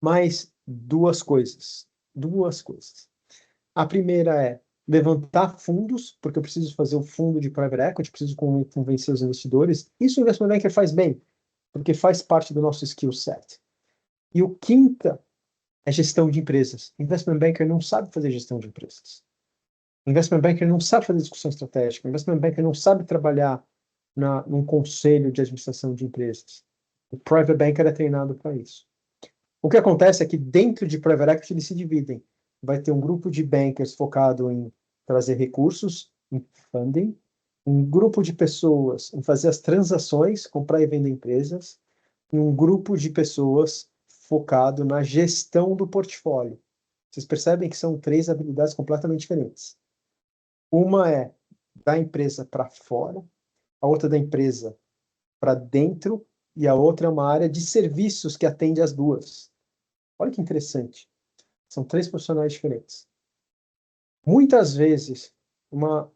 mais duas coisas. A primeira é levantar fundos, porque eu preciso fazer o fundo de private equity, preciso convencer os investidores. Isso o investment banker faz bem, porque faz parte do nosso skill set. E o quinta é gestão de empresas. Investment banker não sabe fazer gestão de empresas. Investment banker não sabe fazer discussão estratégica. Investment banker não sabe trabalhar num conselho de administração de empresas. O private banker é treinado para isso. O que acontece é que dentro de private equity eles se dividem. Vai ter um grupo de bankers focado em trazer recursos, em funding, um grupo de pessoas em fazer as transações, comprar e vender empresas, e um grupo de pessoas focado na gestão do portfólio. Vocês percebem que são 3 habilidades completamente diferentes. Uma é da empresa para fora, a outra da empresa para dentro, e a outra é uma área de serviços que atende as duas. Olha que interessante. São 3 profissionais diferentes. Muitas vezes, uma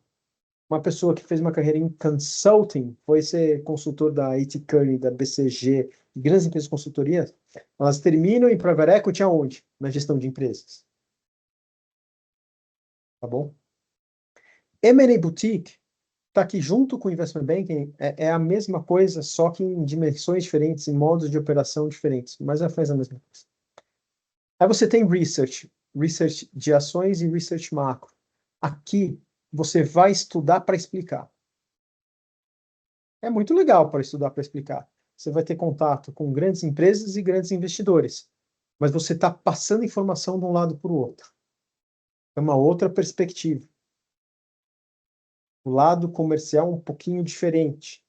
pessoa que fez uma carreira em consulting, foi ser consultor da A.T. Kearney, da BCG, de grandes empresas de consultoria, elas terminam em private equity aonde? Na gestão de empresas. Tá bom? M&A Boutique está aqui junto com o Investment Banking, é a mesma coisa, só que em dimensões diferentes, em modos de operação diferentes, mas ela faz a mesma coisa. Aí você tem research de ações e research macro. Aqui você vai estudar para explicar. É muito legal para estudar para explicar. Você vai ter contato com grandes empresas e grandes investidores, mas você está passando informação de um lado para o outro. É uma outra perspectiva. O lado comercial é um pouquinho diferente.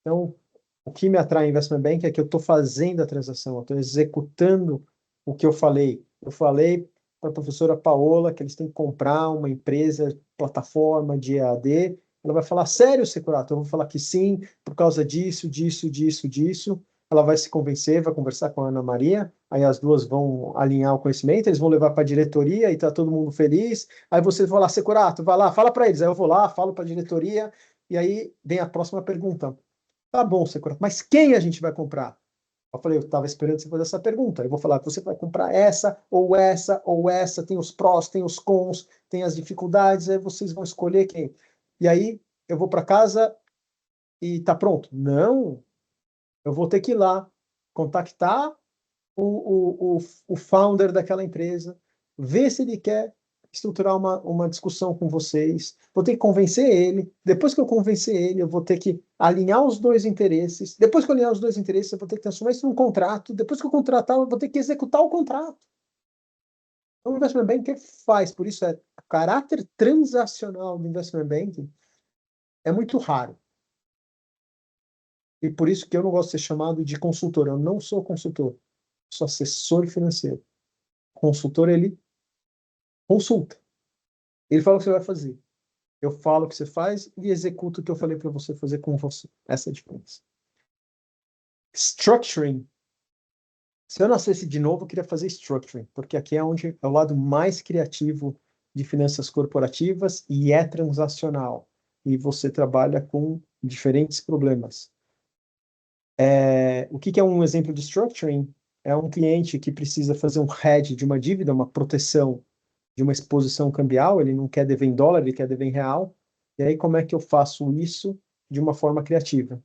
Então, O que me atrai em Investment Bank é que eu estou fazendo a transação, eu estou executando o que eu falei. Eu falei para a professora Paola que eles têm que comprar uma empresa, plataforma de EAD. Ela vai falar, sério, Securato? Eu vou falar que sim, por causa disso, disso, disso, disso. Ela vai se convencer, vai conversar com a Ana Maria, aí as duas vão alinhar o conhecimento, eles vão levar para a diretoria e está todo mundo feliz. Aí você vai lá, Securato, vai lá, fala para eles. Aí eu vou lá, falo para a diretoria, e aí vem a próxima pergunta. Tá bom, Securato, mas quem a gente vai comprar? Eu falei, eu estava esperando você fazer essa pergunta. Eu vou falar, você vai comprar essa, ou essa, ou essa, tem os prós, tem os cons, tem as dificuldades, aí vocês vão escolher quem. E aí eu vou para casa e tá pronto? Não, eu vou ter que ir lá, contactar o founder daquela empresa, ver se ele quer estruturar uma discussão com vocês, vou ter que convencer ele, depois que eu convencer ele, eu vou ter que alinhar os dois interesses, depois que eu alinhar os dois interesses, eu vou ter que transformar isso num contrato, depois que eu contratar, eu vou ter que executar o contrato. Então, o Investment Banking faz, por isso o caráter transacional do Investment Banking é muito raro. E por isso que eu não gosto de ser chamado de consultor. Eu não sou consultor, sou assessor financeiro. Consultor, ele consulta. Ele fala o que você vai fazer. Eu falo o que você faz e executo o que eu falei para você fazer com você. Essa é a diferença. Structuring. Se eu nascesse de novo, eu queria fazer structuring, porque aqui é onde é o lado mais criativo de finanças corporativas e é transacional. E você trabalha com diferentes problemas. O que é um exemplo de structuring? É um cliente que precisa fazer um hedge de uma dívida, uma proteção de uma exposição cambial, ele não quer dever em dólar, ele quer dever em real. E aí, como é que eu faço isso de uma forma criativa?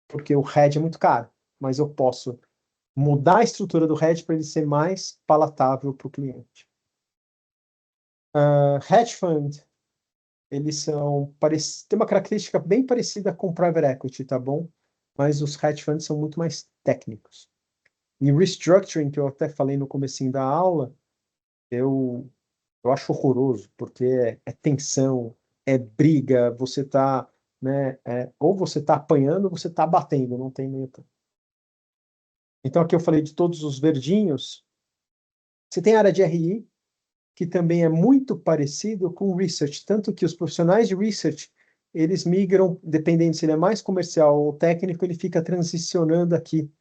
Porque o hedge é muito caro, mas eu posso mudar a estrutura do hedge para ele ser mais palatável para o cliente. Hedge fund, eles tem uma característica bem parecida com private equity, tá bom? Mas os hedge funds são muito mais técnicos. E restructuring, que eu até falei no comecinho da aula, eu acho horroroso, porque é tensão, é briga, você tá, né, ou você tá apanhando ou você tá batendo, não tem meio. Então aqui eu falei de todos os verdinhos. Você tem a área de RI, que também é muito parecido com research, tanto que os profissionais de research, eles migram, dependendo se ele é mais comercial ou técnico, ele fica transicionando aqui.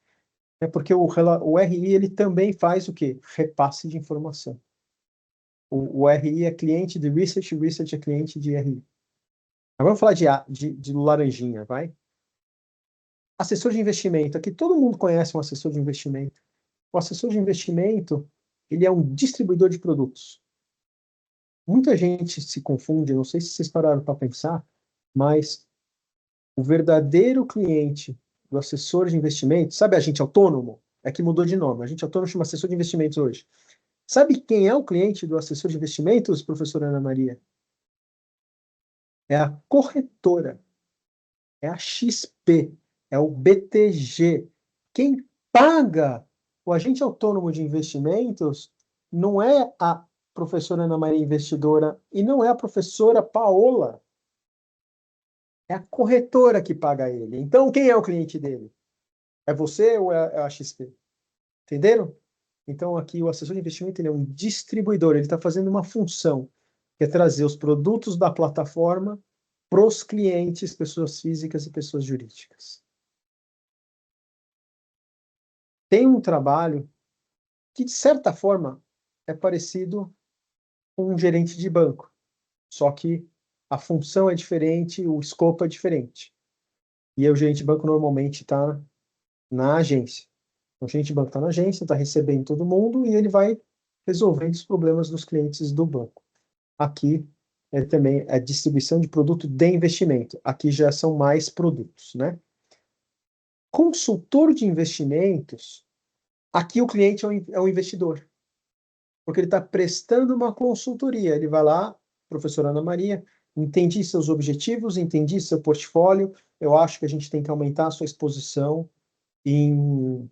Porque o RI, ele também faz o quê? Repasse de informação. O RI é cliente de research, o research é cliente de RI. Agora vamos falar de laranjinha, vai? Assessor de investimento. Aqui todo mundo conhece um assessor de investimento. O assessor de investimento, ele é um distribuidor de produtos. Muita gente se confunde, não sei se vocês pararam para pensar, mas o verdadeiro cliente do assessor de investimento, sabe agente autônomo? É que mudou de nome. Agente autônomo chama assessor de investimentos hoje. Sabe quem é o cliente do assessor de investimentos, professora Ana Maria? É a corretora, é a XP, é o BTG. Quem paga o agente autônomo de investimentos não é a professora Ana Maria investidora e não é a professora Paola. É a corretora que paga ele. Então, quem é o cliente dele? É você ou é a XP? Entenderam? Então, aqui o assessor de investimento ele é um distribuidor, ele está fazendo uma função, que é trazer os produtos da plataforma para os clientes, pessoas físicas e pessoas jurídicas. Tem um trabalho que, de certa forma, é parecido com um gerente de banco, só que a função é diferente, o escopo é diferente. E aí, o gerente de banco normalmente está na agência. O gerente de banco está na agência, está recebendo todo mundo e ele vai resolvendo os problemas dos clientes do banco. Aqui também é distribuição de produto de investimento. Aqui já são mais produtos, né? Consultor de investimentos, aqui o cliente é o investidor, porque ele está prestando uma consultoria. Ele vai lá, professora Ana Maria, entendi seus objetivos, entendi seu portfólio, eu acho que a gente tem que aumentar a sua exposição em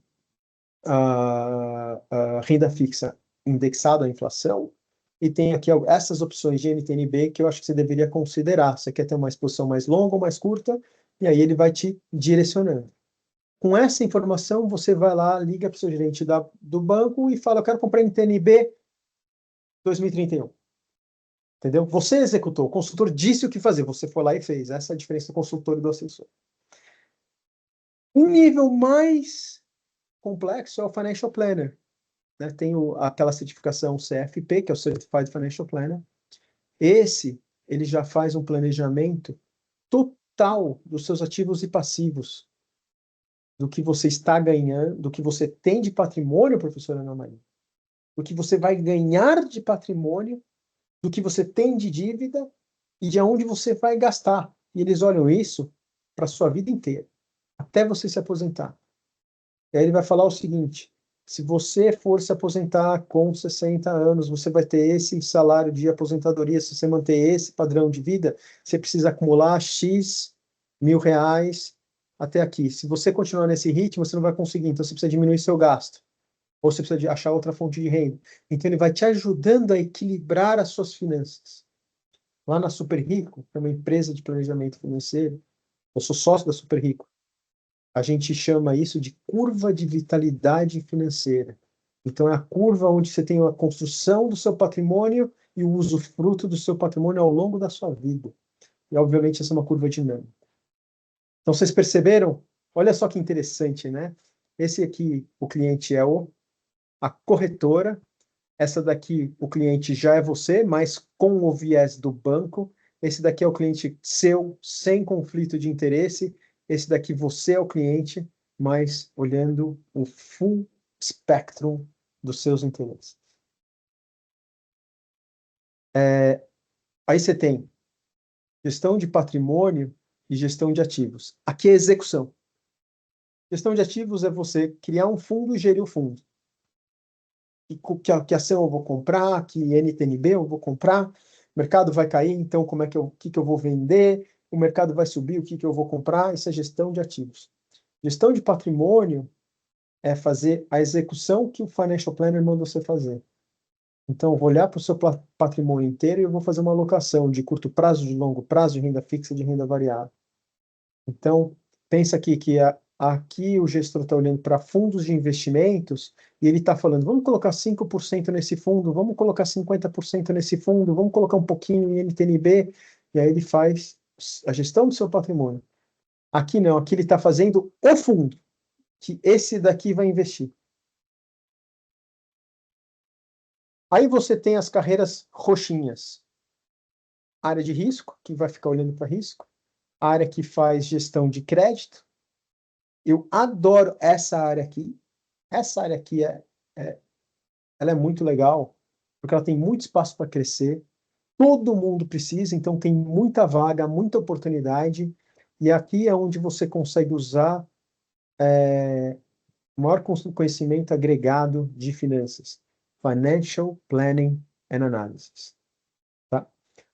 renda fixa indexada à inflação, e tem aqui essas opções de NTNB que eu acho que você deveria considerar. Você quer ter uma exposição mais longa ou mais curta, e aí ele vai te direcionando. Com essa informação, você vai lá, liga para o seu gerente do banco e fala, eu quero comprar NTN-B 2031. Entendeu? Você executou, o consultor disse o que fazer, você foi lá e fez. Essa é a diferença do consultor e do assessor. Um nível mais complexo é o Financial Planner. Né? Tem aquela certificação CFP, que é o Certified Financial Planner. Ele já faz um planejamento total dos seus ativos e passivos, do que você está ganhando, do que você tem de patrimônio, professora Ana Maria, do que você vai ganhar de patrimônio, do que você tem de dívida e de onde você vai gastar. E eles olham isso para a sua vida inteira, até você se aposentar. E aí ele vai falar o seguinte, se você for se aposentar com 60 anos, você vai ter esse salário de aposentadoria, se você manter esse padrão de vida, você precisa acumular X mil reais até aqui. Se você continuar nesse ritmo, você não vai conseguir, então você precisa diminuir seu gasto. Ou você precisa achar outra fonte de renda. Então ele vai te ajudando a equilibrar as suas finanças. Lá na Super Rico, que é uma empresa de planejamento financeiro, eu sou sócio da Super Rico, a gente chama isso de curva de vitalidade financeira. Então, é a curva onde você tem a construção do seu patrimônio e o usufruto do seu patrimônio ao longo da sua vida. E, obviamente, essa é uma curva dinâmica. Então, vocês perceberam? Olha só que interessante, né? Esse aqui, o cliente é a corretora. Essa daqui, o cliente já é você, mas com o viés do banco. Esse daqui é o cliente seu, sem conflito de interesse. Esse daqui você é o cliente, mas olhando o full spectrum dos seus interesses. Aí você tem gestão de patrimônio e gestão de ativos. Aqui é execução. Gestão de ativos é você criar um fundo e gerir o fundo. Que ação eu vou comprar, que NTNB eu vou comprar, o mercado vai cair, então o que eu vou vender, o mercado vai subir, o que eu vou comprar, isso é gestão de ativos. Gestão de patrimônio é fazer a execução que o Financial Planner manda você fazer. Então, eu vou olhar para o seu patrimônio inteiro e eu vou fazer uma alocação de curto prazo, de longo prazo, de renda fixa, de renda variável. Então, pensa aqui que aqui o gestor está olhando para fundos de investimentos e ele está falando, vamos colocar 5% nesse fundo, vamos colocar 50% nesse fundo, vamos colocar um pouquinho em NTNB, e aí ele faz a gestão do seu patrimônio. Aqui não, aqui ele está fazendo o fundo, que esse daqui vai investir. Aí você tem as carreiras roxinhas. Área de risco, que vai ficar olhando para risco. A área que faz gestão de crédito. Eu adoro essa área aqui. Essa área aqui ela é muito legal, porque ela tem muito espaço para crescer. Todo mundo precisa, então tem muita vaga, muita oportunidade. E aqui é onde você consegue usar o maior conhecimento agregado de finanças. Financial Planning and Analysis. Tá?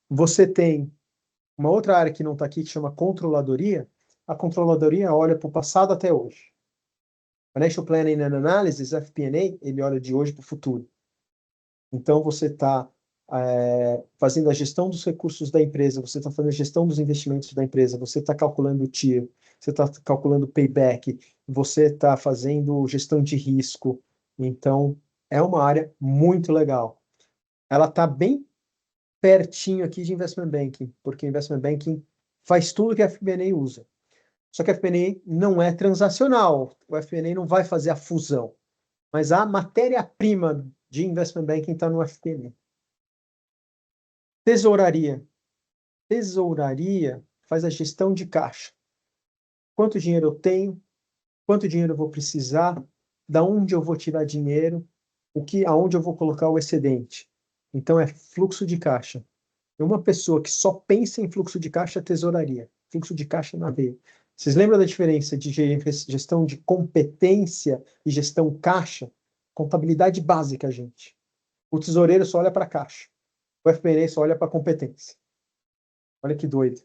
Você tem uma outra área que não está aqui, que chama controladoria. A controladoria olha para o passado até hoje. Financial Planning and Analysis, FP&A, ele olha de hoje para o futuro. Então, você está fazendo a gestão dos recursos da empresa, você está fazendo a gestão dos investimentos da empresa, você está calculando o TIR, você está calculando o payback, você está fazendo gestão de risco. Então, é uma área muito legal. Ela está bem pertinho aqui de Investment Banking, porque Investment Banking faz tudo que a FP&A usa. Só que a FP&A não é transacional, o FP&A não vai fazer a fusão, mas a matéria-prima de Investment Banking está no FP&A. Tesouraria. Tesouraria faz a gestão de caixa. Quanto dinheiro eu tenho? Quanto dinheiro eu vou precisar? Da onde eu vou tirar dinheiro? Aonde eu vou colocar o excedente? Então, é fluxo de caixa. Uma pessoa que só pensa em fluxo de caixa é tesouraria. Fluxo de caixa na veia. Vocês lembram da diferença de gestão de competência e gestão caixa? Contabilidade básica, gente. O tesoureiro só olha para caixa. O FP&A só olha para competência. Olha que doido.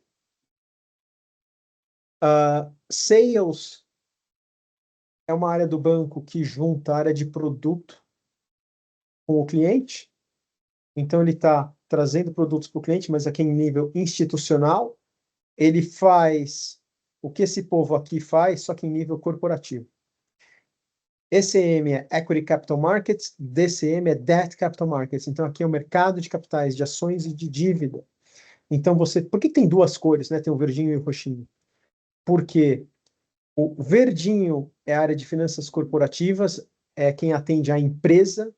Sales é uma área do banco que junta a área de produto com o cliente. Então, ele está trazendo produtos para o cliente, mas aqui em nível institucional. Ele faz o que esse povo aqui faz, só que em nível corporativo. ECM é Equity Capital Markets, DCM é Debt Capital Markets. Então, aqui é o mercado de capitais, de ações e de dívida. Então, por que tem duas cores, né? Tem o verdinho e o roxinho. Porque o verdinho é a área de finanças corporativas, é quem atende a empresa.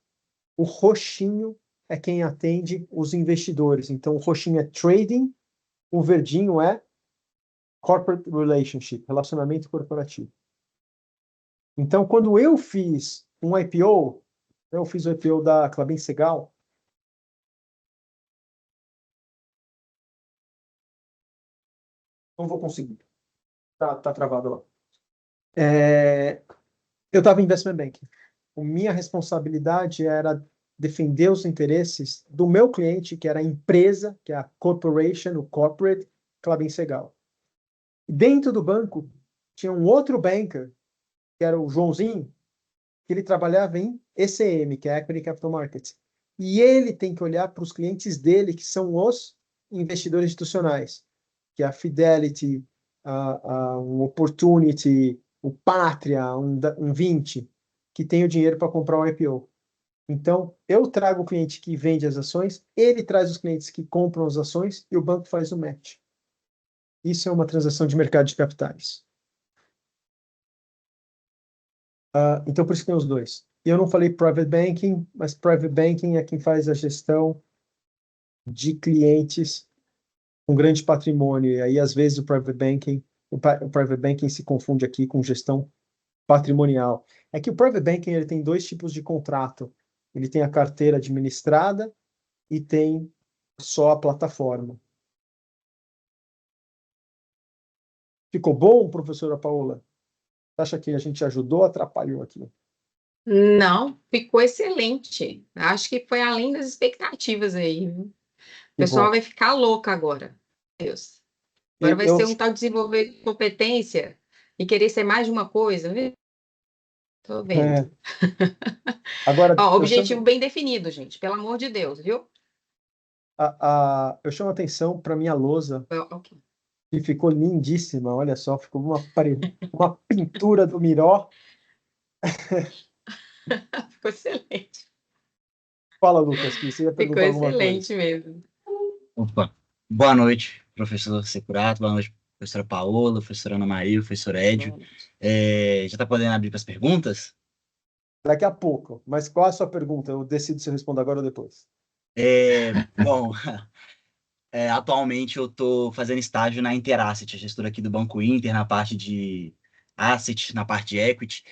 O roxinho é quem atende os investidores. Então, o roxinho é trading, o verdinho é corporate relationship, relacionamento corporativo. Então, quando eu fiz um IPO, eu fiz o IPO da Klabin Segal. Não vou conseguir. Tá travado lá. Eu estava em investment banking. A minha responsabilidade era defender os interesses do meu cliente, que era a empresa, que é a corporation, o corporate, Klabin Segal. Dentro do banco, tinha um outro banker, que era o Joãozinho, que ele trabalhava em ECM, que é Equity Capital Markets. E ele tem que olhar para os clientes dele, que são os investidores institucionais, que é a Fidelity, um Opportunity, o Pátria, um 20, que tem o dinheiro para comprar um IPO. Então, eu trago o cliente que vende as ações, ele traz os clientes que compram as ações e o banco faz o match. Isso é uma transação de mercado de capitais. Então, por isso que tem os dois. E eu não falei private banking, mas private banking é quem faz a gestão de clientes com grande patrimônio. E aí, às vezes, o private banking se confunde aqui com gestão patrimonial. É que o private banking ele tem dois tipos de contrato. Ele tem a carteira administrada e tem só a plataforma. Ficou bom, professora Paola? Acha que a gente ajudou ou atrapalhou aqui? Não, ficou excelente. Acho que foi além das expectativas aí. O pessoal vai ficar louco agora. Deus. Agora vai ser um tal de desenvolver competência e querer ser mais de uma coisa, viu? Tô vendo. Agora, ó, objetivo bem definido, gente, pelo amor de Deus, viu? Eu chamo a atenção para minha lousa, Okay. que ficou lindíssima. Olha só, ficou uma pintura do Miró. Ficou excelente. Fala, Lucas, que você ia perguntar alguma coisa. Ficou excelente mesmo. Opa. Boa noite, professor Securato, boa noite, professora Paola, professora Ana Maria, professor Edio. Já está podendo abrir para as perguntas? Daqui a pouco. Mas qual é a sua pergunta? Eu decido se eu respondo agora ou depois. Bom, atualmente eu estou fazendo estágio na Interasset, gestora aqui do Banco Inter, na parte de asset, na parte de equity.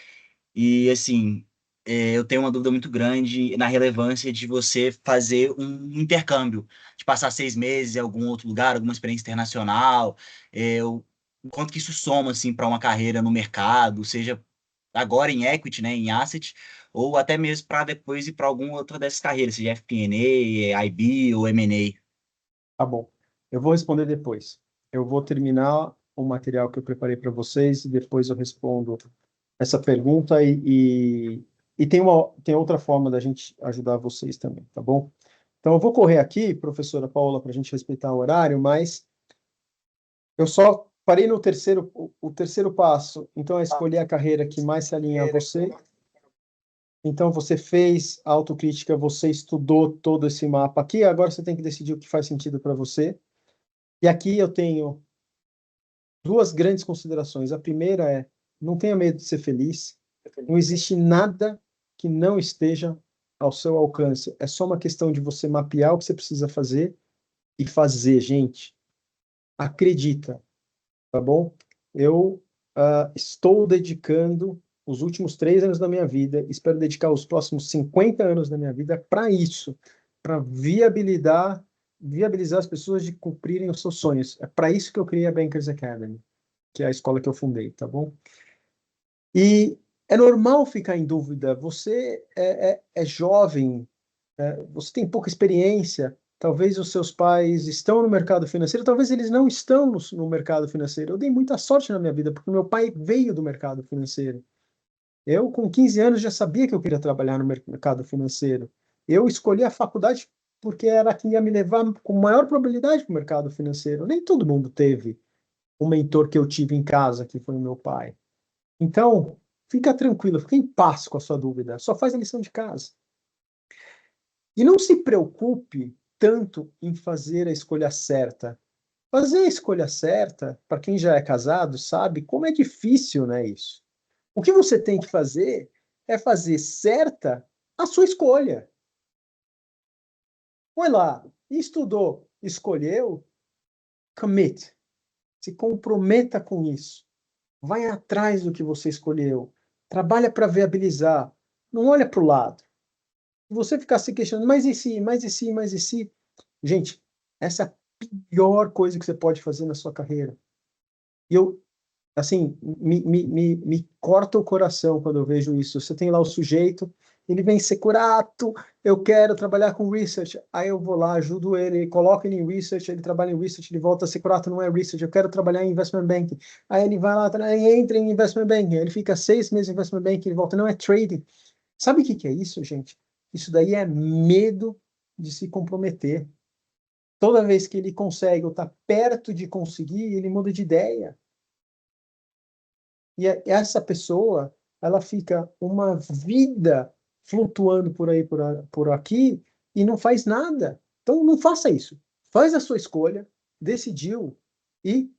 E, assim, eu tenho uma dúvida muito grande na relevância de você fazer um intercâmbio, de passar 6 meses em algum outro lugar, alguma experiência internacional, o quanto que isso soma, assim, para uma carreira no mercado, seja agora em equity, né, em asset, ou até mesmo para depois ir para alguma outra dessas carreiras, seja FP&A, IB ou M&A. Tá bom. Eu vou responder depois. Eu vou terminar o material que eu preparei para vocês e depois eu respondo essa pergunta e tem outra forma da gente ajudar vocês também, tá bom? Então, eu vou correr aqui, professora Paola, para a gente respeitar o horário, mas eu só parei no o terceiro passo. Então, é escolher a carreira que mais se alinha a você. Então, você fez a autocrítica, você estudou todo esse mapa aqui, agora você tem que decidir o que faz sentido para você. E aqui eu tenho duas grandes considerações. A primeira é, não tenha medo de ser feliz. Não existe nada que não esteja ao seu alcance. É só uma questão de você mapear o que você precisa fazer e fazer, gente. Acredita, tá bom? Eu estou dedicando os últimos 3 anos da minha vida, espero dedicar os próximos 50 anos da minha vida para isso, para viabilizar as pessoas de cumprirem os seus sonhos. É para isso que eu criei a Bankers Academy, que é a escola que eu fundei, tá bom? E é normal ficar em dúvida. Você é jovem, você tem pouca experiência. Talvez os seus pais estão no mercado financeiro, talvez eles não estão no mercado financeiro. Eu dei muita sorte na minha vida, porque meu pai veio do mercado financeiro. Eu, com 15 anos, já sabia que eu queria trabalhar no mercado financeiro. Eu escolhi a faculdade porque era a que ia me levar com maior probabilidade para o mercado financeiro. Nem todo mundo teve um mentor que eu tive em casa, que foi o meu pai. Então, fica tranquilo, fica em paz com a sua dúvida. Só faz a lição de casa. E não se preocupe tanto em fazer a escolha certa. Fazer a escolha certa, para quem já é casado, sabe como é difícil, né, isso. O que você tem que fazer é fazer certa a sua escolha. Foi lá, estudou, escolheu, commit. Se comprometa com isso. Vai atrás do que você escolheu. Trabalha para viabilizar. Não olha para o lado. Se você ficar se questionando, mas e se, mas e se, mas e se? Gente, essa é a pior coisa que você pode fazer na sua carreira. E eu, assim, me corta o coração quando eu vejo isso. Você tem lá o sujeito, ele vem securato, eu quero trabalhar com research. Aí eu vou lá, ajudo ele, coloco ele em research, ele trabalha em research, ele volta securato, não é research, eu quero trabalhar em investment banking. Aí ele vai lá, entra em investment banking, ele fica 6 meses em investment banking, ele volta, não é trading. Sabe o que é isso, gente? Isso daí é medo de se comprometer. Toda vez que ele consegue ou está perto de conseguir, ele muda de ideia. E essa pessoa, ela fica uma vida flutuando por aí, por aqui, e não faz nada. Então, não faça isso. Faz a sua escolha, decidiu e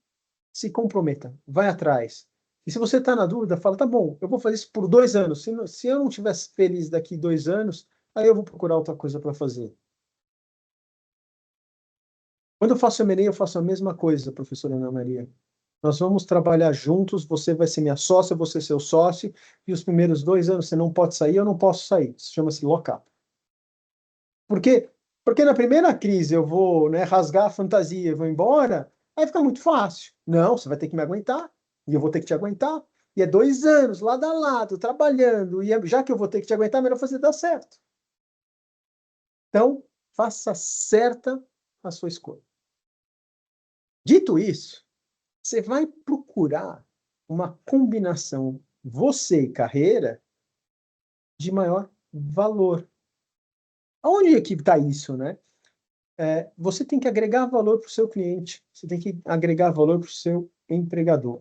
se comprometa. Vai atrás. E se você está na dúvida, fala, tá bom, eu vou fazer isso por 2 anos. Se eu não estiver feliz daqui 2 anos, aí eu vou procurar outra coisa para fazer. Quando eu faço M&A, eu faço a mesma coisa, professora Ana Maria. Nós vamos trabalhar juntos, você vai ser minha sócia, eu vou ser seu sócio, e os primeiros 2 anos você não pode sair, eu não posso sair. Isso chama-se lock-up. Por quê? Porque na primeira crise eu vou, né, rasgar a fantasia e vou embora, aí fica muito fácil. Não, você vai ter que me aguentar, e eu vou ter que te aguentar. E é 2 anos, lado a lado, trabalhando, e já que eu vou ter que te aguentar, é melhor fazer dar certo. Então, faça certa a sua escolha. Dito isso, você vai procurar uma combinação, você e carreira, de maior valor. Aonde é que está isso, né? Você tem que agregar valor para o seu cliente, você tem que agregar valor para o seu empregador.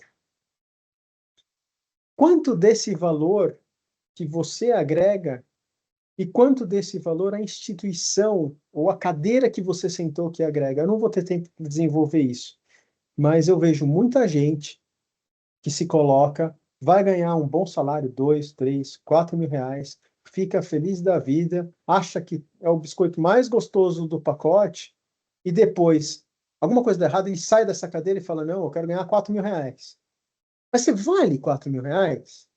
Quanto desse valor que você agrega e quanto desse valor a instituição ou a cadeira que você sentou que agrega? Eu não vou ter tempo de desenvolver isso, mas eu vejo muita gente que se coloca, vai ganhar um bom salário, 2, 3, 4 mil reais, fica feliz da vida, acha que é o biscoito mais gostoso do pacote, e depois, alguma coisa dá errado, ele sai dessa cadeira e fala, não, eu quero ganhar 4 mil reais. Mas você vale 4 mil reais?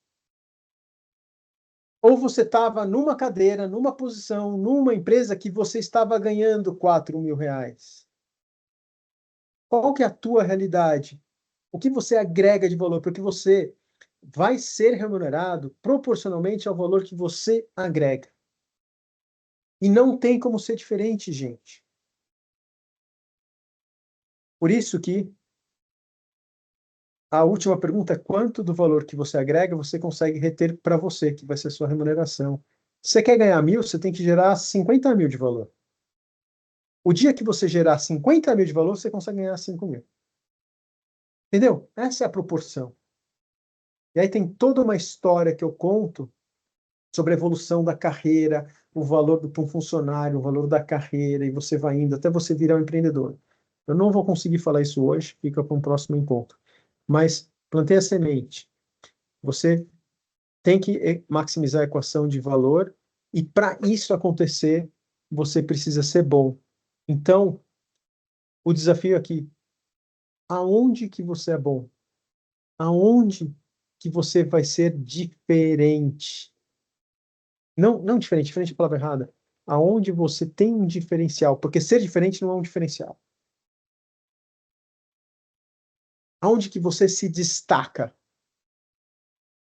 Ou você estava numa cadeira, numa posição, numa empresa que você estava ganhando 4 mil reais? Qual que é a tua realidade? O que você agrega de valor? Porque você vai ser remunerado proporcionalmente ao valor que você agrega. E não tem como ser diferente, gente. Por isso que a última pergunta é quanto do valor que você agrega você consegue reter para você, que vai ser a sua remuneração. Se você quer ganhar 1.000, você tem que gerar 50 mil de valor. O dia que você gerar 50 mil de valor, você consegue ganhar 5 mil. Entendeu? Essa é a proporção. E aí tem toda uma história que eu conto sobre a evolução da carreira, o valor do um funcionário, o valor da carreira, e você vai indo até você virar um empreendedor. Eu não vou conseguir falar isso hoje, fica para um próximo encontro. Mas plantei a semente. Você tem que maximizar a equação de valor, e para isso acontecer, você precisa ser bom. Então, o desafio aqui, aonde que você é bom? Aonde que você vai ser diferente? Não, não diferente, diferente é a palavra errada. Aonde você tem um diferencial, porque ser diferente não é um diferencial. Aonde que você se destaca?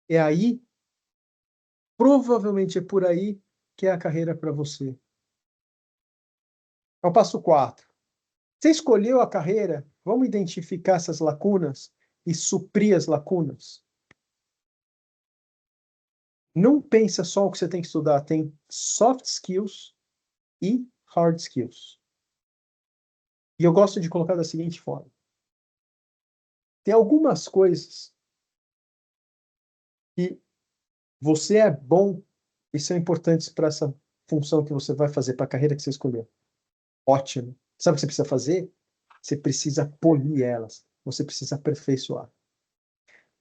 É aí, provavelmente é por aí que é a carreira para você. É o passo 4. Você escolheu a carreira, vamos identificar essas lacunas e suprir as lacunas. Não pensa só o que você tem que estudar, tem soft skills e hard skills. E eu gosto de colocar da seguinte forma. Tem algumas coisas que você é bom e são importantes para essa função que você vai fazer, para a carreira que você escolheu. Ótimo. Sabe o que você precisa fazer? Você precisa polir elas. Você precisa aperfeiçoar.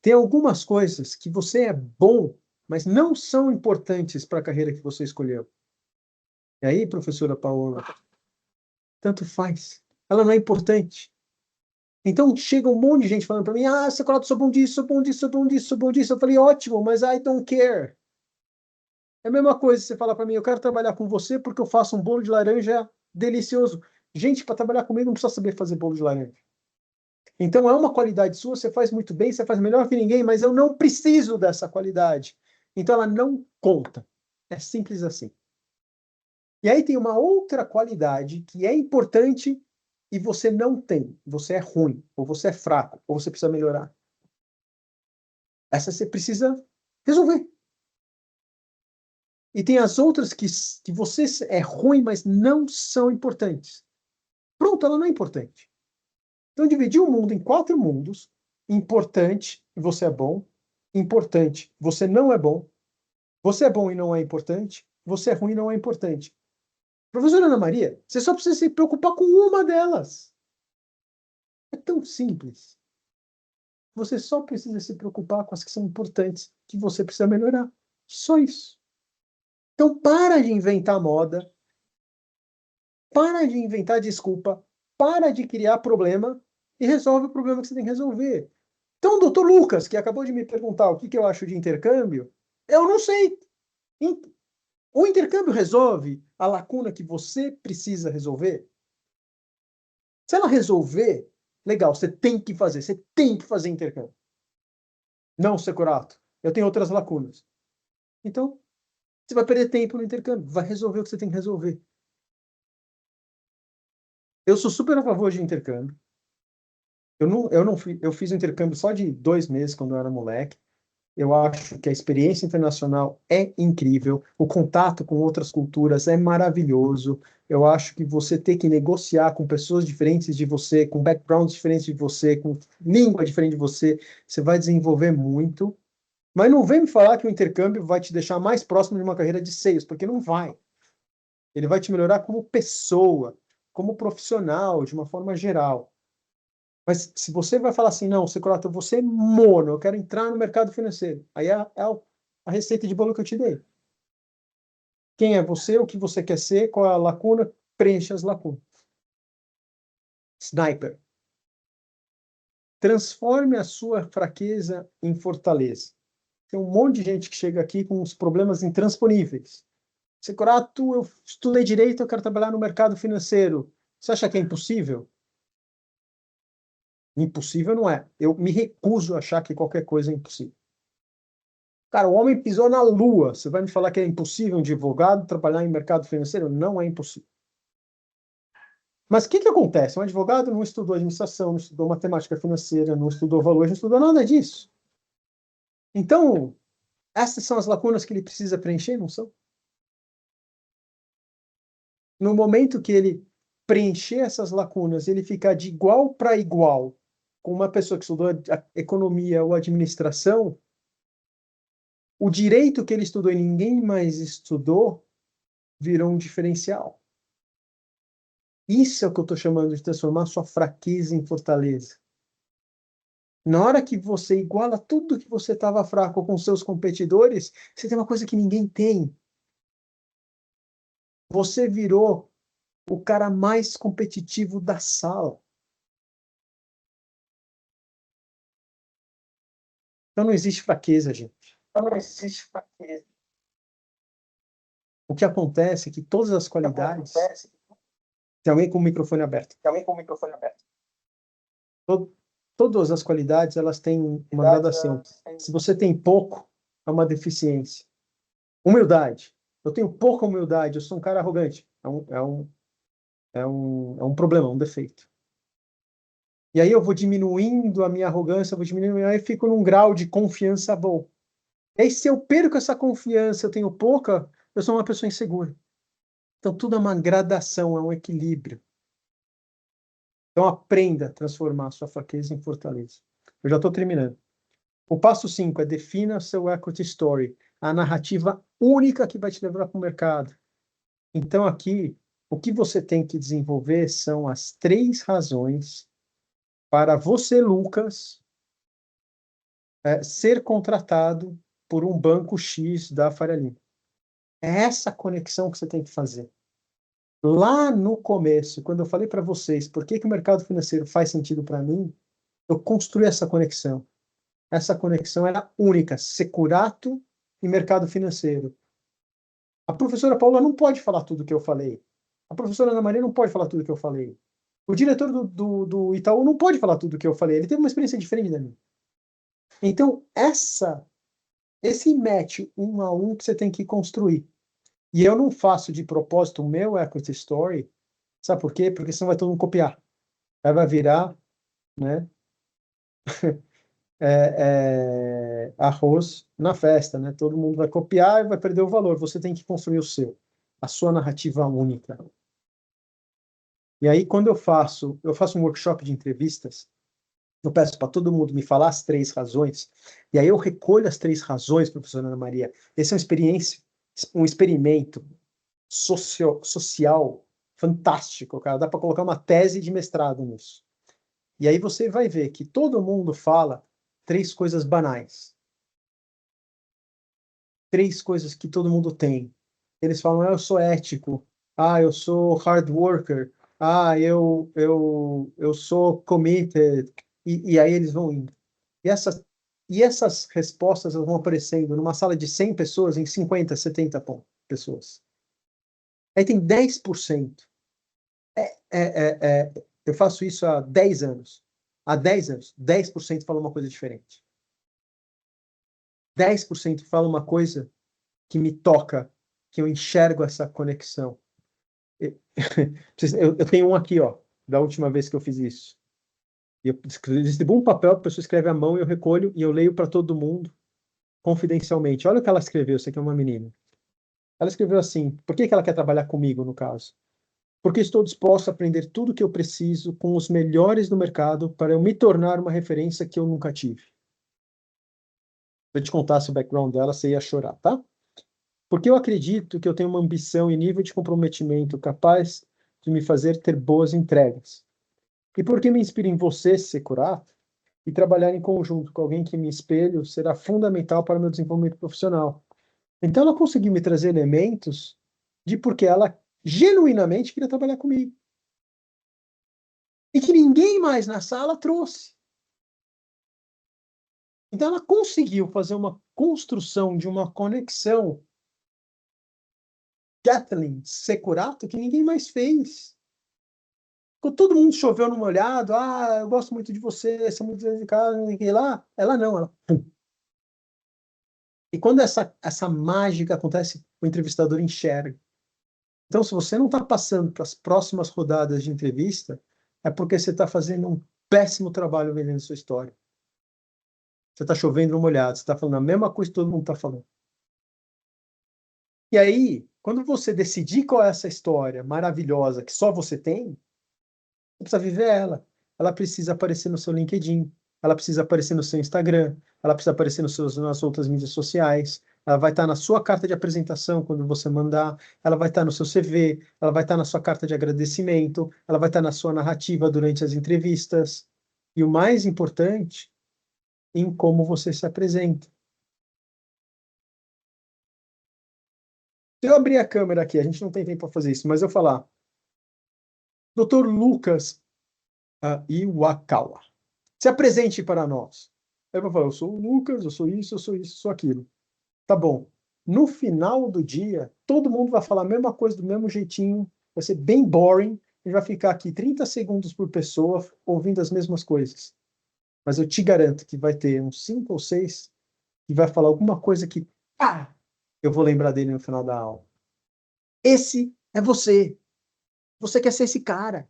Tem algumas coisas que você é bom, mas não são importantes para a carreira que você escolheu. E aí, professora Paola, tanto faz. Ela não é importante. Então, chega um monte de gente falando para mim, Secolato, sou bom disso, sou bom disso, sou bom disso, sou bom disso. Eu falei, ótimo, mas I don't care. É a mesma coisa você falar para mim, eu quero trabalhar com você porque eu faço um bolo de laranja delicioso. Gente, para trabalhar comigo não precisa saber fazer bolo de laranja. Então, é uma qualidade sua, você faz muito bem, você faz melhor que ninguém, mas eu não preciso dessa qualidade. Então, ela não conta. É simples assim. E aí tem uma outra qualidade que é importante e você não tem. Você é ruim, ou você é fraco, ou você precisa melhorar. Essa você precisa resolver. E tem as outras que você é ruim, mas não são importantes. Pronto, ela não é importante. Então, dividir o mundo em 4 mundos. Importante, você é bom. Importante, você não é bom. Você é bom e não é importante. Você é ruim e não é importante. Professora Ana Maria, você só precisa se preocupar com uma delas. É tão simples. Você só precisa se preocupar com as que são importantes, que você precisa melhorar. Só isso. Então, para de inventar moda. Para de inventar desculpa. Para de criar problema e resolve o problema que você tem que resolver. Então, doutor Lucas, que acabou de me perguntar o que eu acho de intercâmbio, eu não sei. O intercâmbio resolve a lacuna que você precisa resolver? Se ela resolver, legal, você tem que fazer intercâmbio. Não, Securato, eu tenho outras lacunas. Então, você vai perder tempo no intercâmbio, vai resolver o que você tem que resolver. Eu sou super a favor de intercâmbio. Eu fiz um intercâmbio só de 2 meses quando eu era moleque. Eu acho que a experiência internacional é incrível, o contato com outras culturas é maravilhoso. Eu acho que você ter que negociar com pessoas diferentes de você, com backgrounds diferentes de você, com língua diferente de você, você vai desenvolver muito. Mas não vem me falar que o intercâmbio vai te deixar mais próximo de uma carreira de sales, porque não vai. Ele vai te melhorar como pessoa, como profissional, de uma forma geral. Mas se você vai falar assim, não, Secolato, você é mono, eu quero entrar no mercado financeiro. Aí é a receita de bolo que eu te dei. Quem é você, o que você quer ser, qual é a lacuna, preencha as lacunas. Sniper. Transforme a sua fraqueza em fortaleza. Tem um monte de gente que chega aqui com uns problemas intransponíveis. Secolato, eu estudei direito, eu quero trabalhar no mercado financeiro. Você acha que é impossível? Impossível não é. Eu me recuso a achar que qualquer coisa é impossível. Cara, o homem pisou na Lua. Você vai me falar que é impossível um advogado trabalhar em mercado financeiro? Não é impossível. Mas o que acontece? Um advogado não estudou administração, não estudou matemática financeira, não estudou valores, não estudou nada disso. Então, essas são as lacunas que ele precisa preencher, não são? No momento que ele preencher essas lacunas, ele ficar de igual para igual com uma pessoa que estudou economia ou administração, o direito que ele estudou e ninguém mais estudou virou um diferencial. Isso é o que eu estou chamando de transformar sua fraqueza em fortaleza. Na hora que você iguala tudo que você estava fraco com seus competidores, você tem uma coisa que ninguém tem. Você virou o cara mais competitivo da sala. Então não existe fraqueza, gente. Não existe fraqueza. O que acontece é que todas as qualidades... Tem alguém com o microfone aberto. Todas as qualidades, elas têm uma gradação. Se você tem pouco, é uma deficiência. Humildade. Eu tenho pouca humildade, eu sou um cara arrogante. É um problema, um defeito. E aí eu vou diminuindo a minha arrogância, eu vou diminuindo, aí eu fico num grau de confiança bom. E aí, se eu perco essa confiança, eu tenho pouca, eu sou uma pessoa insegura. Então, tudo é uma gradação, é um equilíbrio. Então, aprenda a transformar a sua fraqueza em fortaleza. Eu já estou terminando. O passo 5 é defina seu equity story, a narrativa única que vai te levar para o mercado. Então, aqui, o que você tem que desenvolver são as 3 razões para você, Lucas, ser contratado por um banco X da Faria Lima. É essa conexão que você tem que fazer. Lá no começo, quando eu falei para vocês por que o mercado financeiro faz sentido para mim, eu construí essa conexão. Essa conexão era única, securato e mercado financeiro. A professora Paula não pode falar tudo o que eu falei. A professora Ana Maria não pode falar tudo o que eu falei. O diretor do Itaú não pode falar tudo o que eu falei. Ele teve uma experiência diferente da minha. Então, esse match 1 a 1 que você tem que construir. E eu não faço de propósito o meu equity story. Sabe por quê? Porque senão vai todo mundo copiar. Aí vai virar, né? Arroz na festa, né? Todo mundo vai copiar e vai perder o valor. Você tem que construir o seu, a sua narrativa única. E aí, quando eu faço um workshop de entrevistas, eu peço para todo mundo me falar as 3 razões, e aí eu recolho as 3 razões, professora Ana Maria. Esse é um experimento social fantástico, cara. Dá para colocar uma tese de mestrado nisso. E aí você vai ver que todo mundo fala 3 coisas banais. 3 coisas que todo mundo tem. Eles falam, eu sou ético, eu sou hard worker, eu sou committed, e aí eles vão indo. E essas respostas elas vão aparecendo numa sala de 100 pessoas, em 50, 70 pessoas. Aí tem 10%. Eu faço isso há 10 anos. Há 10 anos, 10% fala uma coisa diferente. 10% fala uma coisa que me toca, que eu enxergo essa conexão. Eu tenho um aqui, ó, da última vez que eu fiz isso. Eu distribuo um papel, a pessoa escreve à mão, eu recolho e eu leio para todo mundo, confidencialmente. Olha o que ela escreveu, isso aqui é uma menina. Ela escreveu assim, por que ela quer trabalhar comigo, no caso? Porque estou disposto a aprender tudo o que eu preciso com os melhores do mercado para eu me tornar uma referência que eu nunca tive. Se eu te contasse o background dela, você ia chorar, tá? Porque eu acredito que eu tenho uma ambição e nível de comprometimento capaz de me fazer ter boas entregas. E porque me inspiro em você, Securato, e trabalhar em conjunto com alguém que me espelho será fundamental para o meu desenvolvimento profissional. Então ela conseguiu me trazer elementos de porque ela genuinamente queria trabalhar comigo. E que ninguém mais na sala trouxe. Então ela conseguiu fazer uma construção de uma conexão Kathleen Securato que ninguém mais fez. Ficou todo mundo choveu no molhado, eu gosto muito de você, você é muito dedicado, e lá, ela não, ela pum. E quando essa mágica acontece, o entrevistador enxerga. Então, se você não está passando para as próximas rodadas de entrevista, é porque você está fazendo um péssimo trabalho vendendo sua história. Você está chovendo no molhado, você está falando a mesma coisa que todo mundo está falando. E aí, quando você decidir qual é essa história maravilhosa que só você tem, você precisa viver ela. Ela precisa aparecer no seu LinkedIn, ela precisa aparecer no seu Instagram, ela precisa aparecer nas outras mídias sociais, ela vai estar na sua carta de apresentação quando você mandar, ela vai estar no seu CV, ela vai estar na sua carta de agradecimento, ela vai estar na sua narrativa durante as entrevistas. E o mais importante, em como você se apresenta. Se eu abrir a câmera aqui, a gente não tem tempo para fazer isso, mas eu falar, Dr. Lucas Iwakawa, se apresente para nós. Aí eu vou falar, eu sou o Lucas, eu sou isso, eu sou isso, eu sou aquilo. Tá bom. No final do dia, todo mundo vai falar a mesma coisa do mesmo jeitinho, vai ser bem boring, e vai ficar aqui 30 segundos por pessoa ouvindo as mesmas coisas. Mas eu te garanto que vai ter uns 5 ou 6 que vai falar alguma coisa que, eu vou lembrar dele no final da aula. Esse é você. Você quer ser esse cara.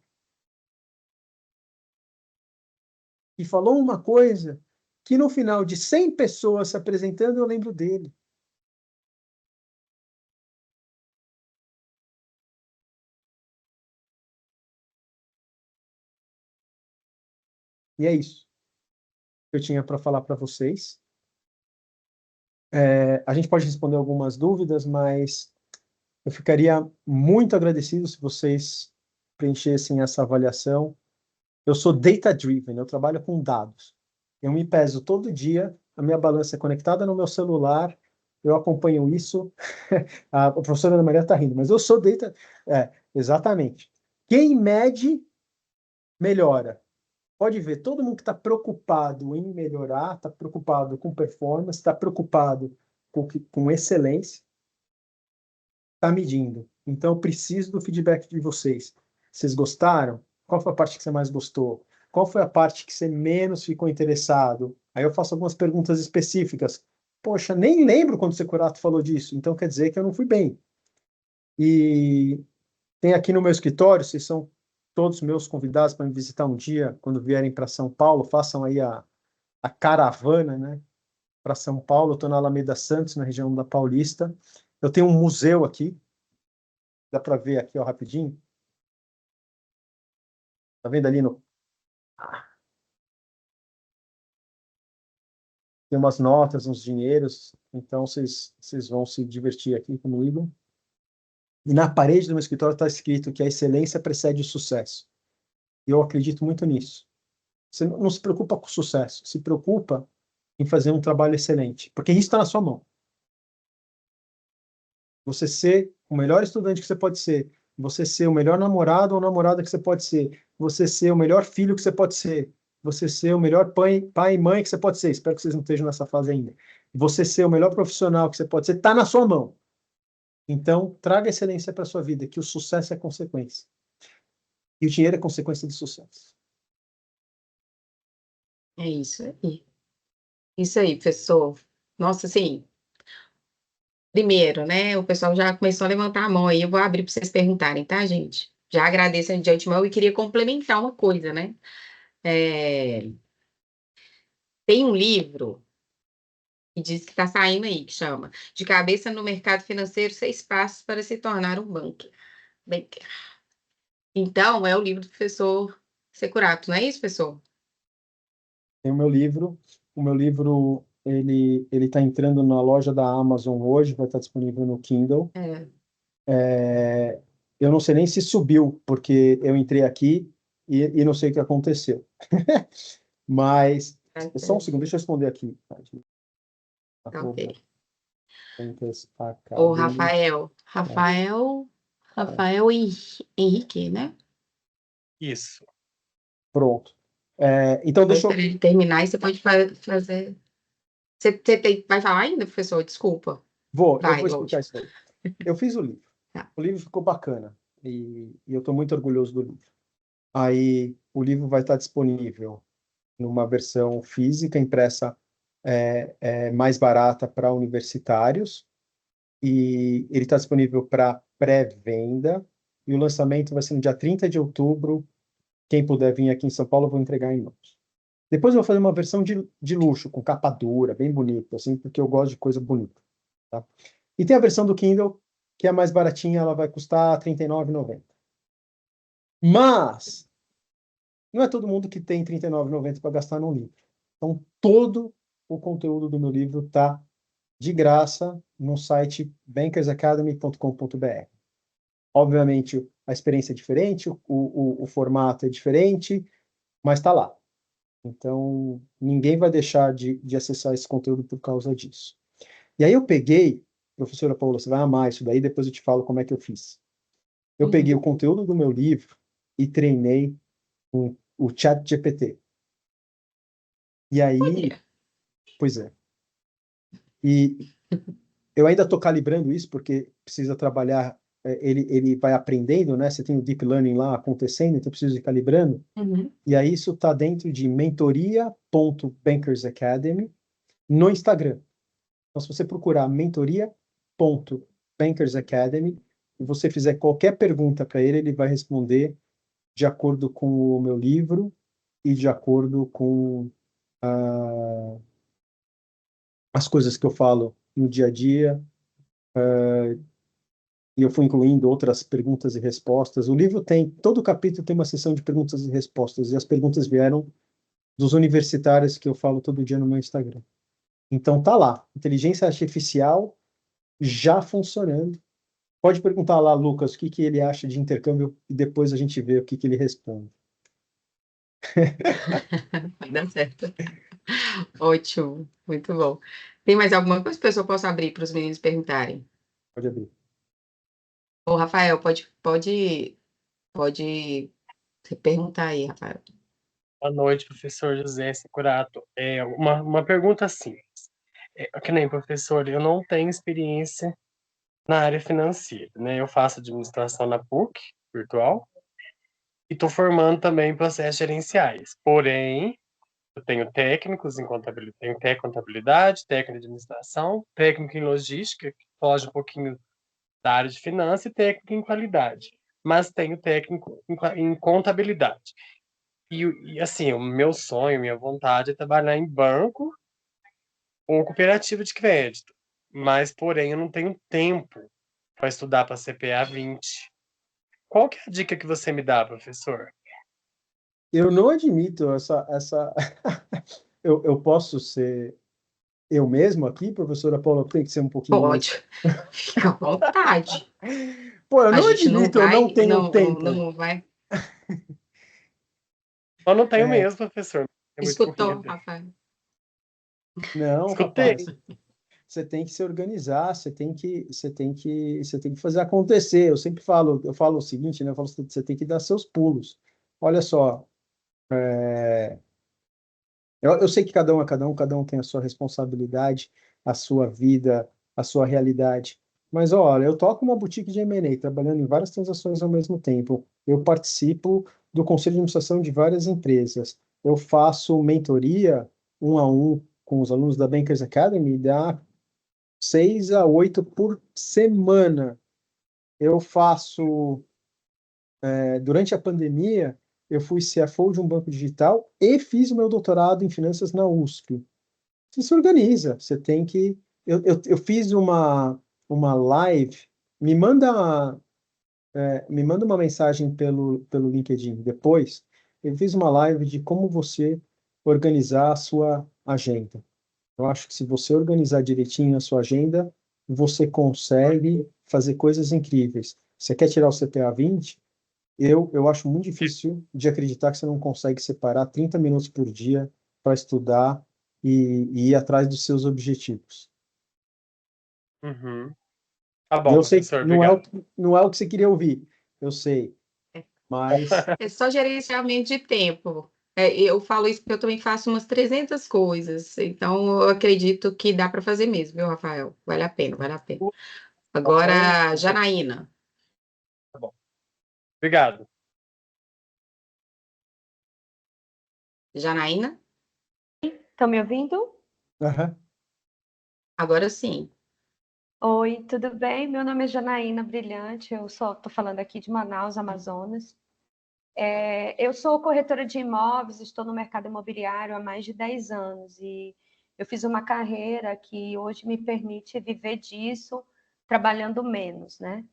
E falou uma coisa que no final de 100 pessoas se apresentando, eu lembro dele. E é isso. que eu tinha para falar para vocês. A gente pode responder algumas dúvidas, mas eu ficaria muito agradecido se vocês preenchessem essa avaliação. Eu sou data-driven, eu trabalho com dados. Eu me peso todo dia, a minha balança é conectada no meu celular, eu acompanho isso. A professora Ana Maria está rindo, mas eu sou data... exatamente. Quem mede, melhora. Pode ver, todo mundo que está preocupado em melhorar, está preocupado com performance, está preocupado com excelência, está medindo. Então, eu preciso do feedback de vocês. Vocês gostaram? Qual foi a parte que você mais gostou? Qual foi a parte que você menos ficou interessado? Aí eu faço algumas perguntas específicas. Poxa, nem lembro quando o Securato falou disso, então quer dizer que eu não fui bem. E tem aqui no meu escritório, vocês são todos meus convidados para me visitar um dia, quando vierem para São Paulo, façam aí a caravana, né, para São Paulo. Eu estou na Alameda Santos, na região da Paulista. Eu tenho um museu aqui, dá para ver aqui, ó, rapidinho. Tá vendo ali no... Tem umas notas, uns dinheiros, então vocês vão se divertir aqui comigo. E na parede do meu escritório está escrito que a excelência precede o sucesso. E eu acredito muito nisso. Você não se preocupa com o sucesso, se preocupa em fazer um trabalho excelente, porque isso está na sua mão. Você ser o melhor estudante que você pode ser, você ser o melhor namorado ou namorada que você pode ser, você ser o melhor filho que você pode ser, você ser o melhor pai e mãe que você pode ser. Espero que vocês não estejam nessa fase ainda. Você ser o melhor profissional que você pode ser, está na sua mão. Então, traga excelência para a sua vida, que o sucesso é consequência. E o dinheiro é consequência do sucesso. É isso aí. Isso aí, professor. Nossa, assim, primeiro, né? O pessoal já começou a levantar a mão aí. Eu vou abrir para vocês perguntarem, tá, gente? Já agradeço de antemão e queria complementar uma coisa, né? Tem um livro que diz que está saindo aí, que chama De Cabeça no Mercado Financeiro, 6 Passos para se tornar um banker. Então, é o livro do professor Securato, não é isso, professor? Tem o meu livro ele está entrando na loja da Amazon hoje, vai estar disponível no Kindle. Eu não sei nem se subiu, porque eu entrei aqui e não sei o que aconteceu. Mas, só um segundo, deixa eu responder aqui. Ok. Bankers O Academy. Rafael Henrique, né? Isso. Pronto. Então, Vou deixa eu... esperar ele terminar e você pode fazer... Você vai falar ainda, professor? Desculpa. eu Vai, vou explicar isso daí. Eu fiz o livro. Tá. O livro ficou bacana. E eu estou muito orgulhoso do livro. Aí, o livro vai estar disponível numa versão física, impressa mais barata para universitários. E ele está disponível para pré-venda. E o lançamento vai ser no dia 30 de outubro. Quem puder vir aqui em São Paulo, eu vou entregar em mãos. Depois eu vou fazer uma versão de luxo, com capa dura, bem bonita, assim, porque eu gosto de coisa bonita. Tá? E tem a versão do Kindle, que é mais baratinha, ela vai custar R$ 39,90. Mas não é todo mundo que tem R$ 39,90 para gastar num livro. Então, todo o conteúdo do meu livro está de graça no site bankersacademy.com.br. Obviamente, a experiência é diferente, o formato é diferente, mas está lá. Então, ninguém vai deixar de acessar esse conteúdo por causa disso. E aí eu peguei, professora Paula, você vai amar isso daí, depois eu te falo como é que eu fiz. Eu peguei o conteúdo do meu livro e treinei com o ChatGPT. E aí, pois é. E eu ainda estou calibrando isso, porque precisa trabalhar, ele vai aprendendo, né? Você tem o Deep Learning lá acontecendo, então precisa ir calibrando. E aí isso está dentro de mentoria.bankersacademy no Instagram. Então, se você procurar mentoria.bankersacademy e você fizer qualquer pergunta para ele, ele vai responder de acordo com o meu livro e de acordo com as coisas que eu falo no dia a dia. E eu fui incluindo outras perguntas e respostas. O livro tem, todo capítulo tem uma seção de perguntas e respostas, e as perguntas vieram dos universitários que eu falo todo dia no meu Instagram. Então tá lá, inteligência artificial já funcionando. Pode perguntar lá, Lucas, o que que ele acha de intercâmbio e depois a gente vê o que que ele responde. Vai dar certo. Ótimo, muito bom. Tem mais alguma coisa que eu possa abrir para os meninos perguntarem? Pode abrir. Ô, Rafael, pode perguntar aí, Rafael. Boa noite, professor José Securato. Uma pergunta assim, que nem professor, eu não tenho experiência na área financeira, né? Eu faço administração na PUC, virtual, e estou formando também em processos gerenciais. Porém, eu tenho técnicos em contabilidade, tenho técnico em contabilidade, técnico em administração, técnico em logística, que foge um pouquinho da área de finanças, e técnico em qualidade. Mas tenho técnico em contabilidade. Assim, o meu sonho, minha vontade é trabalhar em banco ou cooperativa de crédito. Mas, porém, eu não tenho tempo para estudar para CPA 20. Qual que é a dica que você me dá, professor? Eu não admito essa... eu posso ser eu mesmo aqui, professora Paula, tem que ser um pouquinho mais... Pode, fica à vontade. Pô, eu A não gente não admito, eu não vai, tenho tempo. não vai. Eu não tenho É, mesmo, professor. É muito Escutou, corrida. Rafael? não, Escutei. rapaz, você tem que se organizar, você tem que fazer acontecer. Eu falo o seguinte, né? Eu falo, você tem que dar seus pulos. Olha só, eu sei que cada um tem a sua responsabilidade, a sua vida, a sua realidade. Mas olha, eu toco uma boutique de M&A, trabalhando em várias transações ao mesmo tempo. Eu participo do conselho de administração de várias empresas. Eu faço mentoria um a um com os alunos da Bankers Academy, dá 6 a 8 por semana. Eu faço, durante a pandemia, eu fui CFO de um banco digital e fiz o meu doutorado em finanças na USP. Você se organiza, você tem que. Eu fiz uma live, me manda, me manda uma mensagem pelo LinkedIn depois. Eu fiz uma live de como você organizar a sua agenda. Eu acho que se você organizar direitinho a sua agenda, você consegue fazer coisas incríveis. Você quer tirar o CPA 20? Eu acho muito difícil de acreditar que você não consegue separar 30 minutos por dia para estudar e ir atrás dos seus objetivos. Uhum. Tá E bom, eu sei que professor, obrigado. não é o que você queria ouvir, eu sei, mas É só gerenciamento de tempo. Eu falo isso porque eu também faço umas 300 coisas. Então, eu acredito que dá para fazer mesmo, viu, Rafael? Vale a pena, vale a pena. Tá bom? Agora, Janaína. Tá bom. Obrigado. Janaína? Estão me ouvindo? aham, Agora sim. Oi, tudo bem? Meu nome é Janaína Brilhante, eu estou falando aqui de Manaus, Amazonas. Eu sou corretora de imóveis, estou no mercado imobiliário há mais de 10 anos e eu fiz uma carreira que hoje me permite viver disso trabalhando menos, né?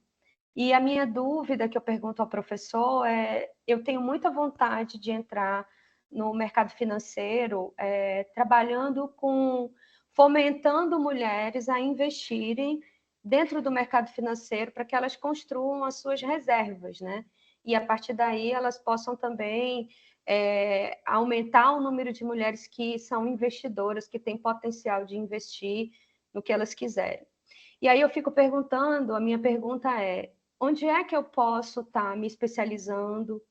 E a minha dúvida que eu pergunto ao professor eu tenho muita vontade de entrar no mercado financeiro, trabalhando fomentando mulheres a investirem dentro do mercado financeiro para que elas construam as suas reservas, né? E a partir daí elas possam também aumentar o número de mulheres que são investidoras, que têm potencial de investir no que elas quiserem. E aí eu fico perguntando, a minha pergunta é: onde é que eu posso estar me especializando?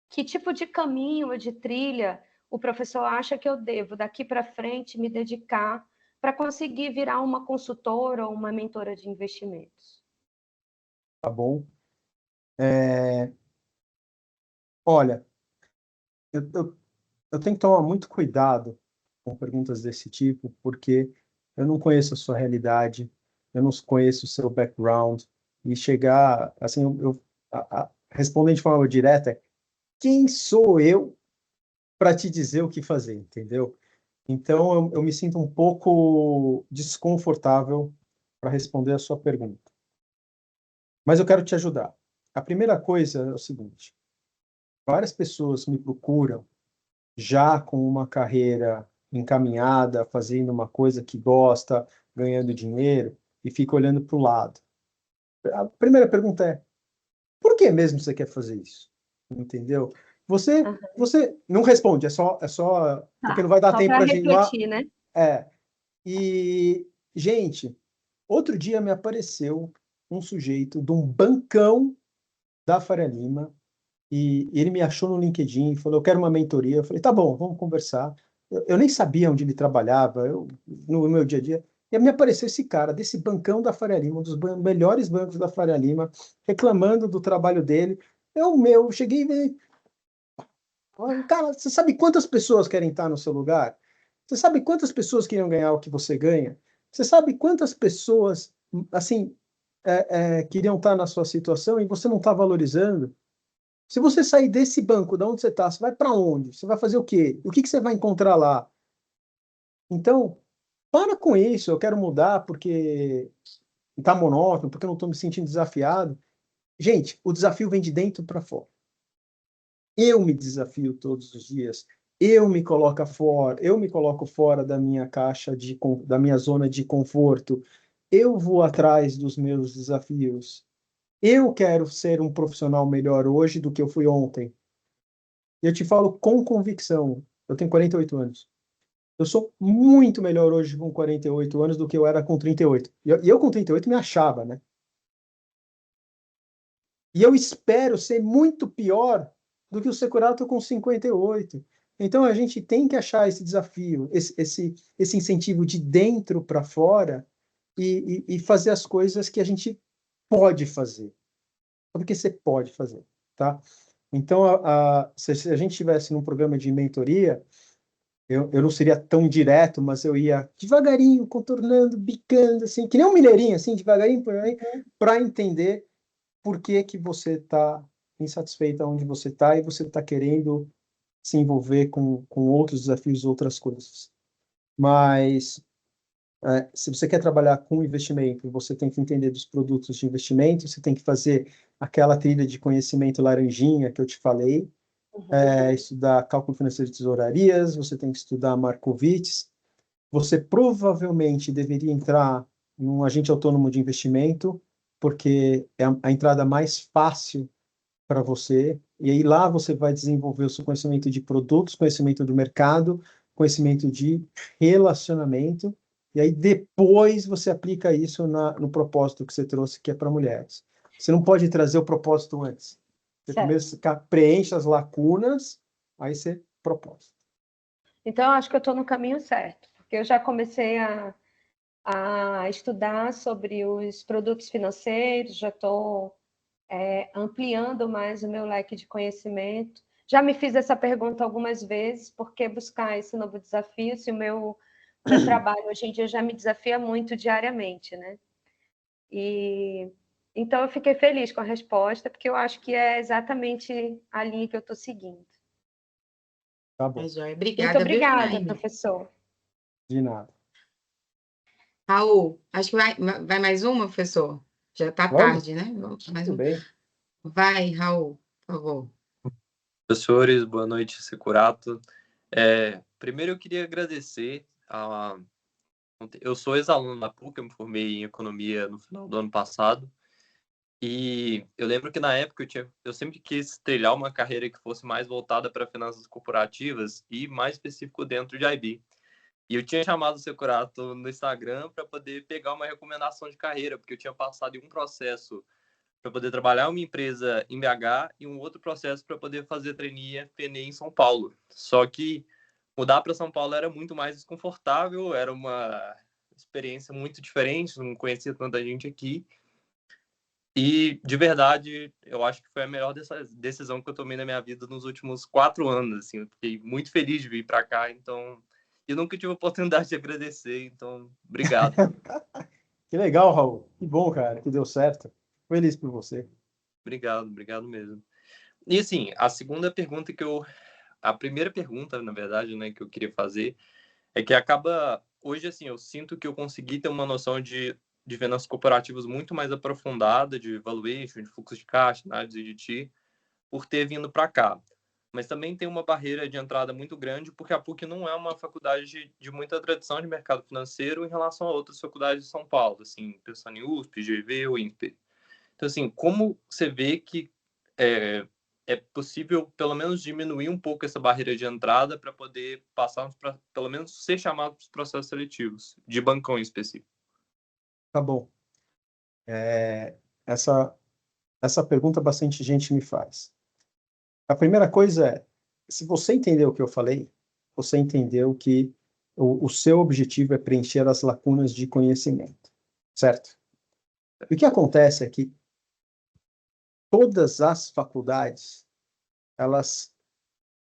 Que tipo de caminho ou de trilha o professor acha que eu devo, daqui para frente, me dedicar para conseguir virar uma consultora ou uma mentora de investimentos? tá bom. Olha, eu, eu, eu tenho que tomar muito cuidado com perguntas desse tipo, porque eu não conheço a sua realidade, eu não conheço o seu background, e chegar, assim, respondendo de forma direta, quem sou eu para te dizer o que fazer, entendeu? Então, eu me sinto um pouco desconfortável para responder a sua pergunta. Mas eu quero te ajudar. A primeira coisa é o seguinte: várias pessoas me procuram já com uma carreira encaminhada, fazendo uma coisa que gosta, ganhando dinheiro, e fica olhando para o lado. A primeira pergunta é: por que mesmo você quer fazer isso? Entendeu? Aham. Você não responde, porque Tá. não vai dar Só tempo para para gente. refletir, né? É. E, gente, outro dia me apareceu um sujeito de um bancão da Faria Lima e ele me achou no LinkedIn e falou: eu quero uma mentoria. Eu falei: tá bom, vamos conversar. Eu nem sabia onde ele trabalhava, no meu dia a dia. E me apareceu esse cara desse bancão da Faria Lima, um dos melhores bancos da Faria Lima, reclamando do trabalho dele. Cheguei e falei: cara, você sabe quantas pessoas querem estar no seu lugar? Você sabe quantas pessoas queriam ganhar o que você ganha? Você sabe quantas pessoas, assim, queriam estar na sua situação e você não está valorizando? Se você sair desse banco, de onde você está, você vai para onde? Você vai fazer o quê? O que que você vai encontrar lá? Então, para com isso. Eu quero mudar porque está monótono, porque eu não estou me sentindo desafiado. Gente, o desafio vem de dentro para fora. Eu me desafio todos os dias. Eu me coloco fora da minha da minha zona de conforto. Eu vou atrás dos meus desafios. Eu quero ser um profissional melhor hoje do que eu fui ontem. E eu te falo com convicção. Eu tenho 48 anos. Eu sou muito melhor hoje com 48 anos do que eu era com 38. E eu com 38 me achava, né? E eu espero ser muito pior do que o Securato com 58. Então a gente tem que achar esse desafio, esse incentivo de dentro para fora e fazer as coisas que a gente pode fazer. Porque você pode fazer, tá? Então, se a gente estivesse num programa de mentoria, eu não seria tão direto, mas eu ia devagarinho, contornando, bicando, assim, que nem um mineirinho, assim, devagarinho por aí, para entender por que que você está insatisfeito onde você está e você está querendo se envolver com outros desafios, outras coisas. Mas se você quer trabalhar com investimento, você tem que entender dos produtos de investimento, você tem que fazer aquela trilha de conhecimento laranjinha que eu te falei, estudar cálculo financeiro de tesourarias, você tem que estudar Markowitz, você provavelmente deveria entrar num agente autônomo de investimento, porque é a entrada mais fácil para você, e aí lá você vai desenvolver o seu conhecimento de produtos, conhecimento do mercado, conhecimento de relacionamento, e aí depois você aplica isso no propósito que você trouxe, que é para mulheres. Você não pode trazer o propósito antes. Você primeiro preenche as lacunas, aí você propósito. Então, eu acho que eu estou no caminho certo, porque eu já comecei a estudar sobre os produtos financeiros, já estou ampliando mais o meu leque de conhecimento. Já me fiz essa pergunta algumas vezes: por que buscar esse novo desafio se o meu trabalho hoje em dia já me desafia muito diariamente, né? Então eu fiquei feliz com a resposta, porque eu acho que é exatamente a linha que eu estou seguindo. Tá bom. Mas, joia, Muito obrigada, viu, obrigada, Janaína? professor. De nada. Raul, acho que vai mais uma, professor? Já está Vamos? tarde, né? Vamos mais Tudo uma. bem. Vai, Raul, por favor. Professores, boa noite, Securato. Primeiro eu queria agradecer eu sou ex-aluno da PUC, eu me formei em economia no final do ano passado, e eu lembro que na época eu sempre quis trilhar uma carreira que fosse mais voltada para finanças corporativas e mais específico dentro de IB. E eu tinha chamado o Securato no Instagram para poder pegar uma recomendação de carreira, porque eu tinha passado em um processo para poder trabalhar em uma empresa em BH e um outro processo para poder fazer trainee FP&E em São Paulo. Só que mudar para São Paulo era muito mais desconfortável, era uma experiência muito diferente, não conhecia tanta gente aqui. E, de verdade, eu acho que foi a melhor decisão que eu tomei na minha vida nos últimos 4 anos. Assim, eu fiquei muito feliz de vir para cá, então... Eu nunca tive a oportunidade de agradecer, então, obrigado. Que legal, Raul. Que bom, cara, que deu certo. Feliz por você. Obrigado mesmo. E, assim, a primeira pergunta, na verdade, né, que eu queria fazer é que hoje, assim, eu sinto que eu consegui ter uma noção de vendas corporativas muito mais aprofundada, de valuation, de fluxo de caixa, análise de TI, por ter vindo para cá. mas também tem uma barreira de entrada muito grande, porque a PUC não é uma faculdade de muita tradição de mercado financeiro em relação a outras faculdades de São Paulo, assim, pensando em USP, GV ou INPE. Então, assim, como você vê que é possível, pelo menos, diminuir um pouco essa barreira de entrada para poder passar, pelo menos, ser chamado para os processos seletivos, de bancão em específico? Tá bom. Essa pergunta bastante gente me faz. A primeira coisa é, se você entendeu o que eu falei, você entendeu que o seu objetivo é preencher as lacunas de conhecimento, certo? O que acontece é que todas as faculdades, elas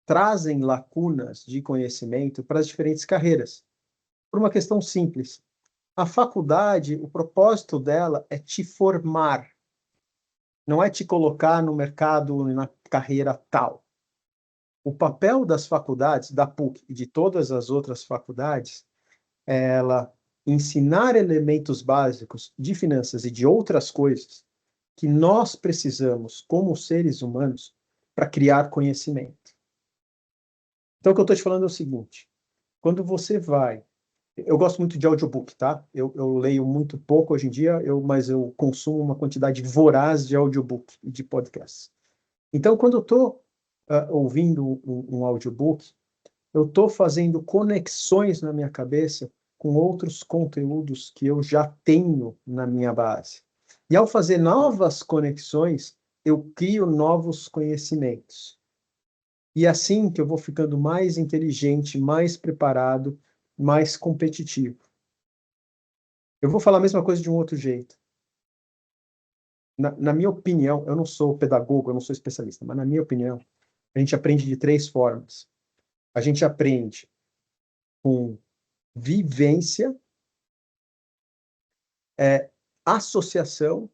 trazem lacunas de conhecimento para as diferentes carreiras, por uma questão simples. A faculdade, o propósito dela é te formar, não é te colocar no mercado, na carreira tal. O papel das faculdades, da PUC e de todas as outras faculdades, é ela ensinar elementos básicos de finanças e de outras coisas que nós precisamos, como seres humanos, para criar conhecimento. Então, o que eu estou te falando é o seguinte: quando você vai. Eu gosto muito de audiobook, tá? Eu leio muito pouco hoje em dia, mas eu consumo uma quantidade voraz de audiobook e de podcasts. Então, quando eu estou ouvindo um audiobook, eu estou fazendo conexões na minha cabeça com outros conteúdos que eu já tenho na minha base. E ao fazer novas conexões, eu crio novos conhecimentos. E é assim que eu vou ficando mais inteligente, mais preparado, mais competitivo. Eu vou falar a mesma coisa de um outro jeito. Na minha opinião, eu não sou pedagogo, eu não sou especialista, mas na minha opinião, a gente aprende de 3 formas. A gente aprende com vivência, associação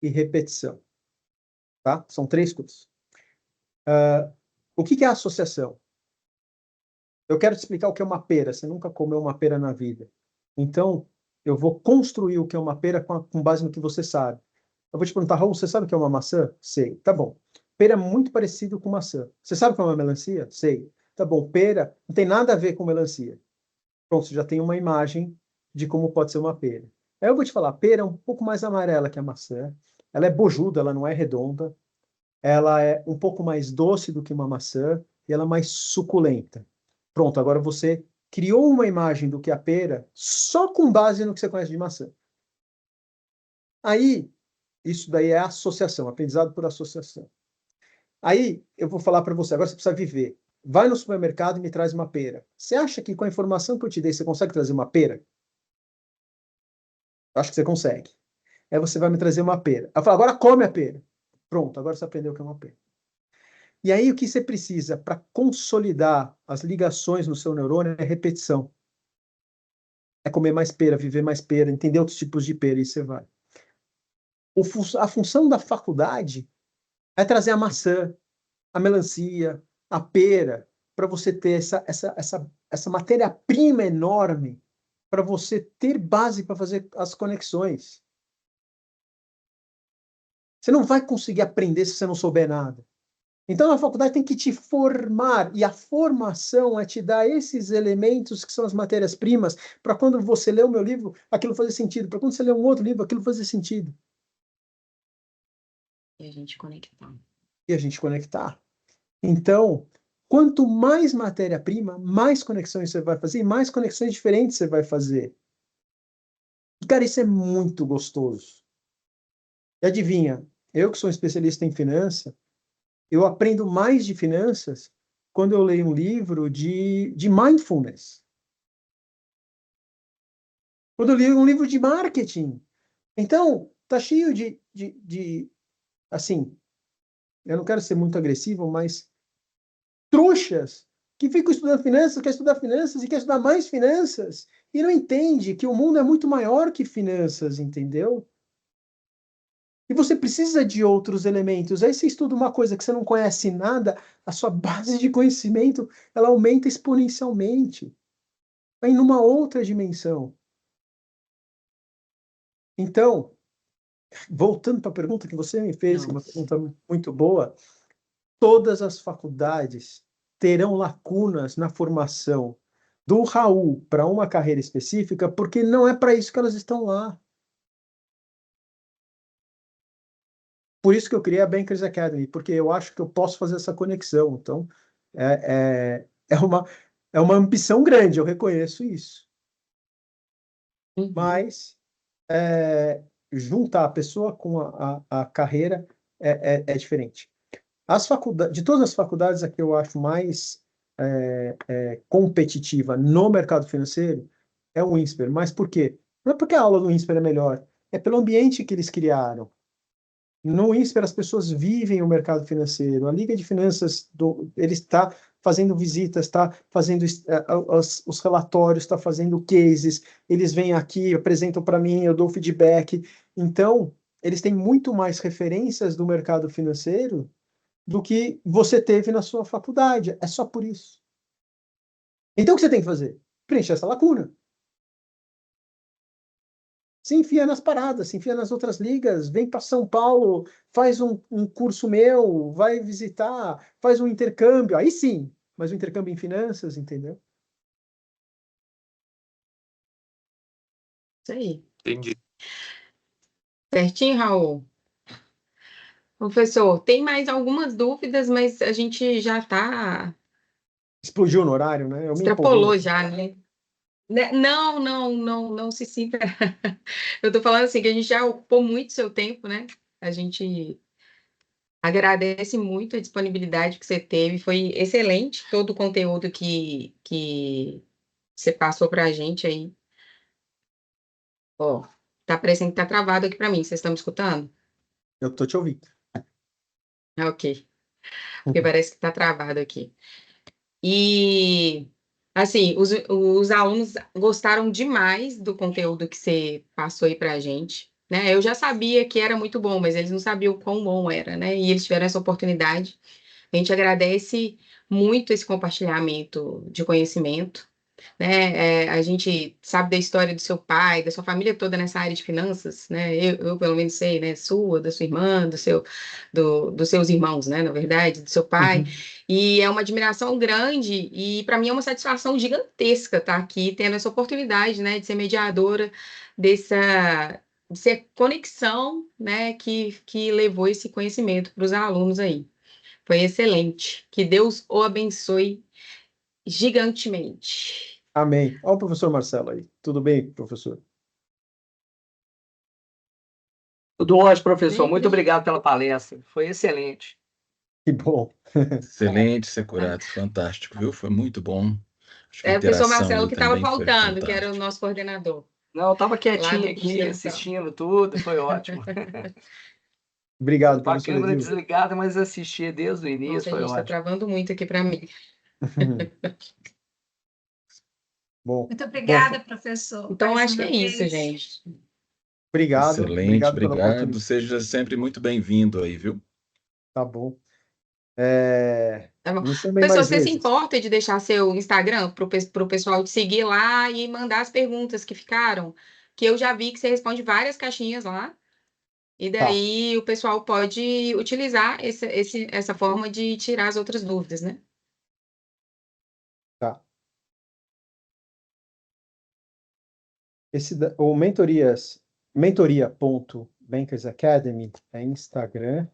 e repetição. Tá? São 3 coisas. O que é associação? Eu quero te explicar o que é uma pera. Você nunca comeu uma pera na vida. Então, eu vou construir o que é uma pera com base no que você sabe. Eu vou te perguntar, Raul, você sabe o que é uma maçã? Sei. Tá bom. Pera é muito parecido com maçã. Você sabe o que é uma melancia? Sei. Tá bom. Pera não tem nada a ver com melancia. Pronto, você já tem uma imagem de como pode ser uma pera. Aí eu vou te falar, pera é um pouco mais amarela que a maçã. Ela é bojuda, ela não é redonda. Ela é um pouco mais doce do que uma maçã e ela é mais suculenta. Pronto, agora você criou uma imagem do que é a pera só com base no que você conhece de maçã. Aí, isso daí é associação, aprendizado por associação. Aí, eu vou falar para você, agora você precisa viver. Vai no supermercado e me traz uma pera. Você acha que com a informação que eu te dei, você consegue trazer uma pera? Eu acho que você consegue. Aí você vai me trazer uma pera. Eu falo, agora come a pera. Pronto, agora você aprendeu o que é uma pera. E aí, o que você precisa para consolidar as ligações no seu neurônio é repetição. É comer mais pera, viver mais pera, entender outros tipos de pera, e você vai. A função da faculdade é trazer a maçã, a melancia, a pera, para você ter essa matéria-prima enorme, para você ter base para fazer as conexões. Você não vai conseguir aprender se você não souber nada. Então, a faculdade tem que te formar, e a formação é te dar esses elementos que são as matérias-primas, para quando você lê o meu livro, aquilo fazer sentido, para quando você lê um outro livro, aquilo fazer sentido. E a gente conectar. E a gente conectar. Então, quanto mais matéria-prima, mais conexões você vai fazer, e mais conexões diferentes você vai fazer. E, cara, isso é muito gostoso. E adivinha, eu que sou um especialista em finanças, eu aprendo mais de finanças quando eu leio um livro de mindfulness. Quando eu leio um livro de marketing. Então, tá cheio assim, eu não quero ser muito agressivo, mas trouxas que ficam estudando finanças, quer estudar finanças e quer estudar mais finanças e não entende que o mundo é muito maior que finanças, entendeu? E você precisa de outros elementos. Aí você estuda uma coisa que você não conhece nada, a sua base de conhecimento, ela aumenta exponencialmente. Vai numa outra dimensão. Então, voltando para a pergunta que você me fez, que é uma pergunta muito boa, todas as faculdades terão lacunas na formação do Raul para uma carreira específica, porque não é para isso que elas estão lá. Por isso que eu criei a Bankers Academy, porque eu acho que eu posso fazer essa conexão. Então, é uma ambição grande, eu reconheço isso. Mas juntar a pessoa com a carreira é diferente. De todas as faculdades, a que eu acho mais competitiva no mercado financeiro é o INSPER. Mas por quê? Não é porque a aula do INSPER é melhor, é pelo ambiente que eles criaram. No INSPER, as pessoas vivem o mercado financeiro. A Liga de Finanças, ele está fazendo visitas, está fazendo os relatórios, está fazendo cases, eles vêm aqui, apresentam para mim, eu dou feedback. Então, eles têm muito mais referências do mercado financeiro do que você teve na sua faculdade. É só por isso. Então, o que você tem que fazer? Preencher essa lacuna. Se enfia nas paradas, se enfia nas outras ligas, vem para São Paulo, faz um curso meu, vai visitar, faz um intercâmbio, aí sim, mas um intercâmbio em finanças, entendeu? Isso aí. Entendi. Certinho, Raul? Professor, tem mais algumas dúvidas, mas a gente já está... Explodiu no horário, né? Eu me Extrapolou empolguei. já, né? Não se sinta. Eu tô falando assim que a gente já ocupou muito seu tempo, né? A gente agradece muito a disponibilidade que você teve, foi excelente todo o conteúdo que você passou para a gente aí. Ó, tá parecendo que tá travado aqui para mim, vocês estão me escutando? Eu tô te ouvindo. Ok, porque parece que tá travado aqui. E, assim, os alunos gostaram demais do conteúdo que você passou aí para a gente, né? Eu já sabia que era muito bom, mas eles não sabiam o quão bom era, né? E eles tiveram essa oportunidade. A gente agradece muito esse compartilhamento de conhecimento, né? A gente sabe da história do seu pai, da sua família toda nessa área de finanças, né? Eu pelo menos sei, né? Sua, da sua irmã, dos seus irmãos, né? Na verdade, do seu pai. E é uma admiração grande e para mim é uma satisfação gigantesca estar aqui tendo essa oportunidade, né? De ser mediadora dessa conexão, né? Que levou esse conhecimento para os alunos aí. Foi excelente. Que Deus o abençoe gigantemente. Amém. Olha o professor Marcelo aí. Tudo bem, professor? Tudo ótimo, professor. Sempre. Muito obrigado pela palestra. Foi excelente. Que bom. Excelente, Securato, fantástico, viu? Foi muito bom. Acho que a É o professor interação Marcelo aí que estava também foi faltando, que era o fantástica. nosso coordenador. Não, eu estava Lá quietinho do aqui, curso de assistindo tudo. Foi ótimo. Obrigado, Com a professor câmera Edil. desligada, mas assisti desde o início. Nossa, a Foi gente está ótimo. travando muito aqui para mim. Bom, Muito obrigada, professor. Então, Mais acho que uma é isso, vez. gente. obrigado. Excelente, Obrigado pela obrigado. oportunidade. Seja sempre muito bem-vindo aí, viu? Tá bom. Tá bom. Me chamem Pessoal, mais você se vezes. importa de deixar seu Instagram para o pessoal te seguir lá e mandar as perguntas que ficaram? Que eu já vi que você responde várias caixinhas lá. E Tá. daí o pessoal pode utilizar essa forma de tirar as outras dúvidas, né? Tá. O mentoria.bankersacademy é Instagram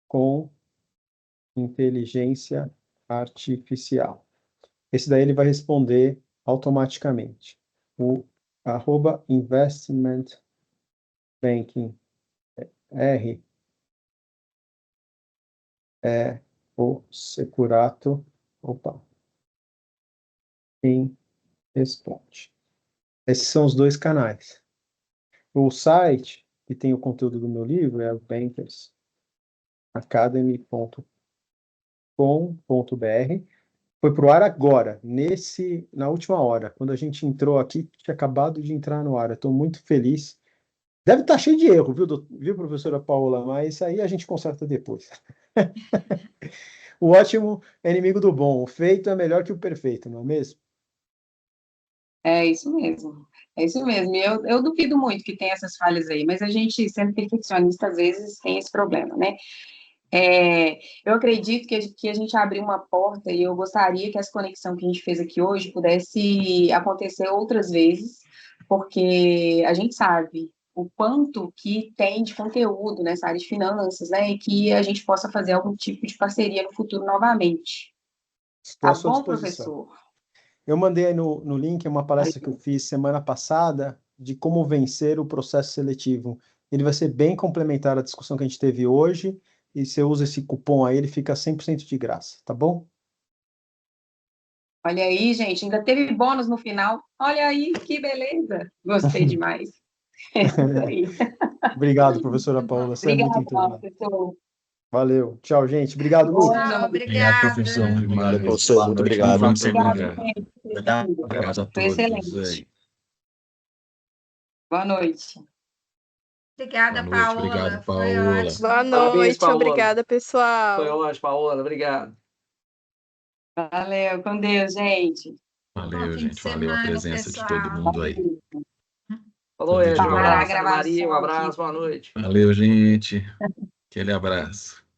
com inteligência artificial. Esse daí ele vai responder automaticamente. O @investment banking R é o Securato. Opa. Quem responde? Esses são os dois canais. O site que tem o conteúdo do meu livro é o bankersacademy.com.br. Foi para o ar agora, na última hora. Quando a gente entrou aqui, tinha acabado de entrar no ar. Eu estou muito feliz. Deve estar cheio de erro, viu, professora Paula? Mas isso aí a gente conserta depois. O ótimo é inimigo do bom. O feito é melhor que o perfeito, não é mesmo? É isso mesmo. É isso mesmo. E eu duvido muito que tenha essas falhas aí, mas a gente, sendo perfeccionista, às vezes tem esse problema, né? Eu acredito que a gente abriu uma porta e eu gostaria que essa conexão que a gente fez aqui hoje pudesse acontecer outras vezes, porque a gente sabe o quanto que tem de conteúdo nessa área de finanças, né? E que a gente possa fazer algum tipo de parceria no futuro novamente. Estou Tá à sua bom, disposição. professor? Eu mandei aí no link uma palestra que eu fiz semana passada de como vencer o processo seletivo. Ele vai ser bem complementar à discussão que a gente teve hoje, e você usa esse cupom aí, ele fica 100% de graça, tá bom? Olha aí, gente, ainda teve bônus no final. Olha aí, que beleza. Gostei demais. É isso aí. Obrigado, professora Paula, você é muito Obrigada, inteligente. professor. Valeu. Tchau, gente. Obrigado, Lu. Boa Tchau, noite. Obrigado, professor. obrigada. Obrigado, Demais. professor. Boa Muito noite. obrigado. Vamos Obrigada, segurar. gente. Abraço a Foi todos. excelente. Aí. Boa noite. Obrigada, Boa noite. Obrigado, Paola. Foi Paola. ótimo. Boa Parabéns, noite, Paola. obrigada, pessoal. Foi ótimo, Paola. Obrigado. Valeu, com Deus, gente. Bom Valeu, fim de gente. Valeu a semana, presença de todo pessoal. mundo aí. Falou, Tudo de Ed. Um bom. Para a abraço, Ana Maria. Um gravação aqui. abraço. Boa noite. Valeu, gente. Aquele abraço.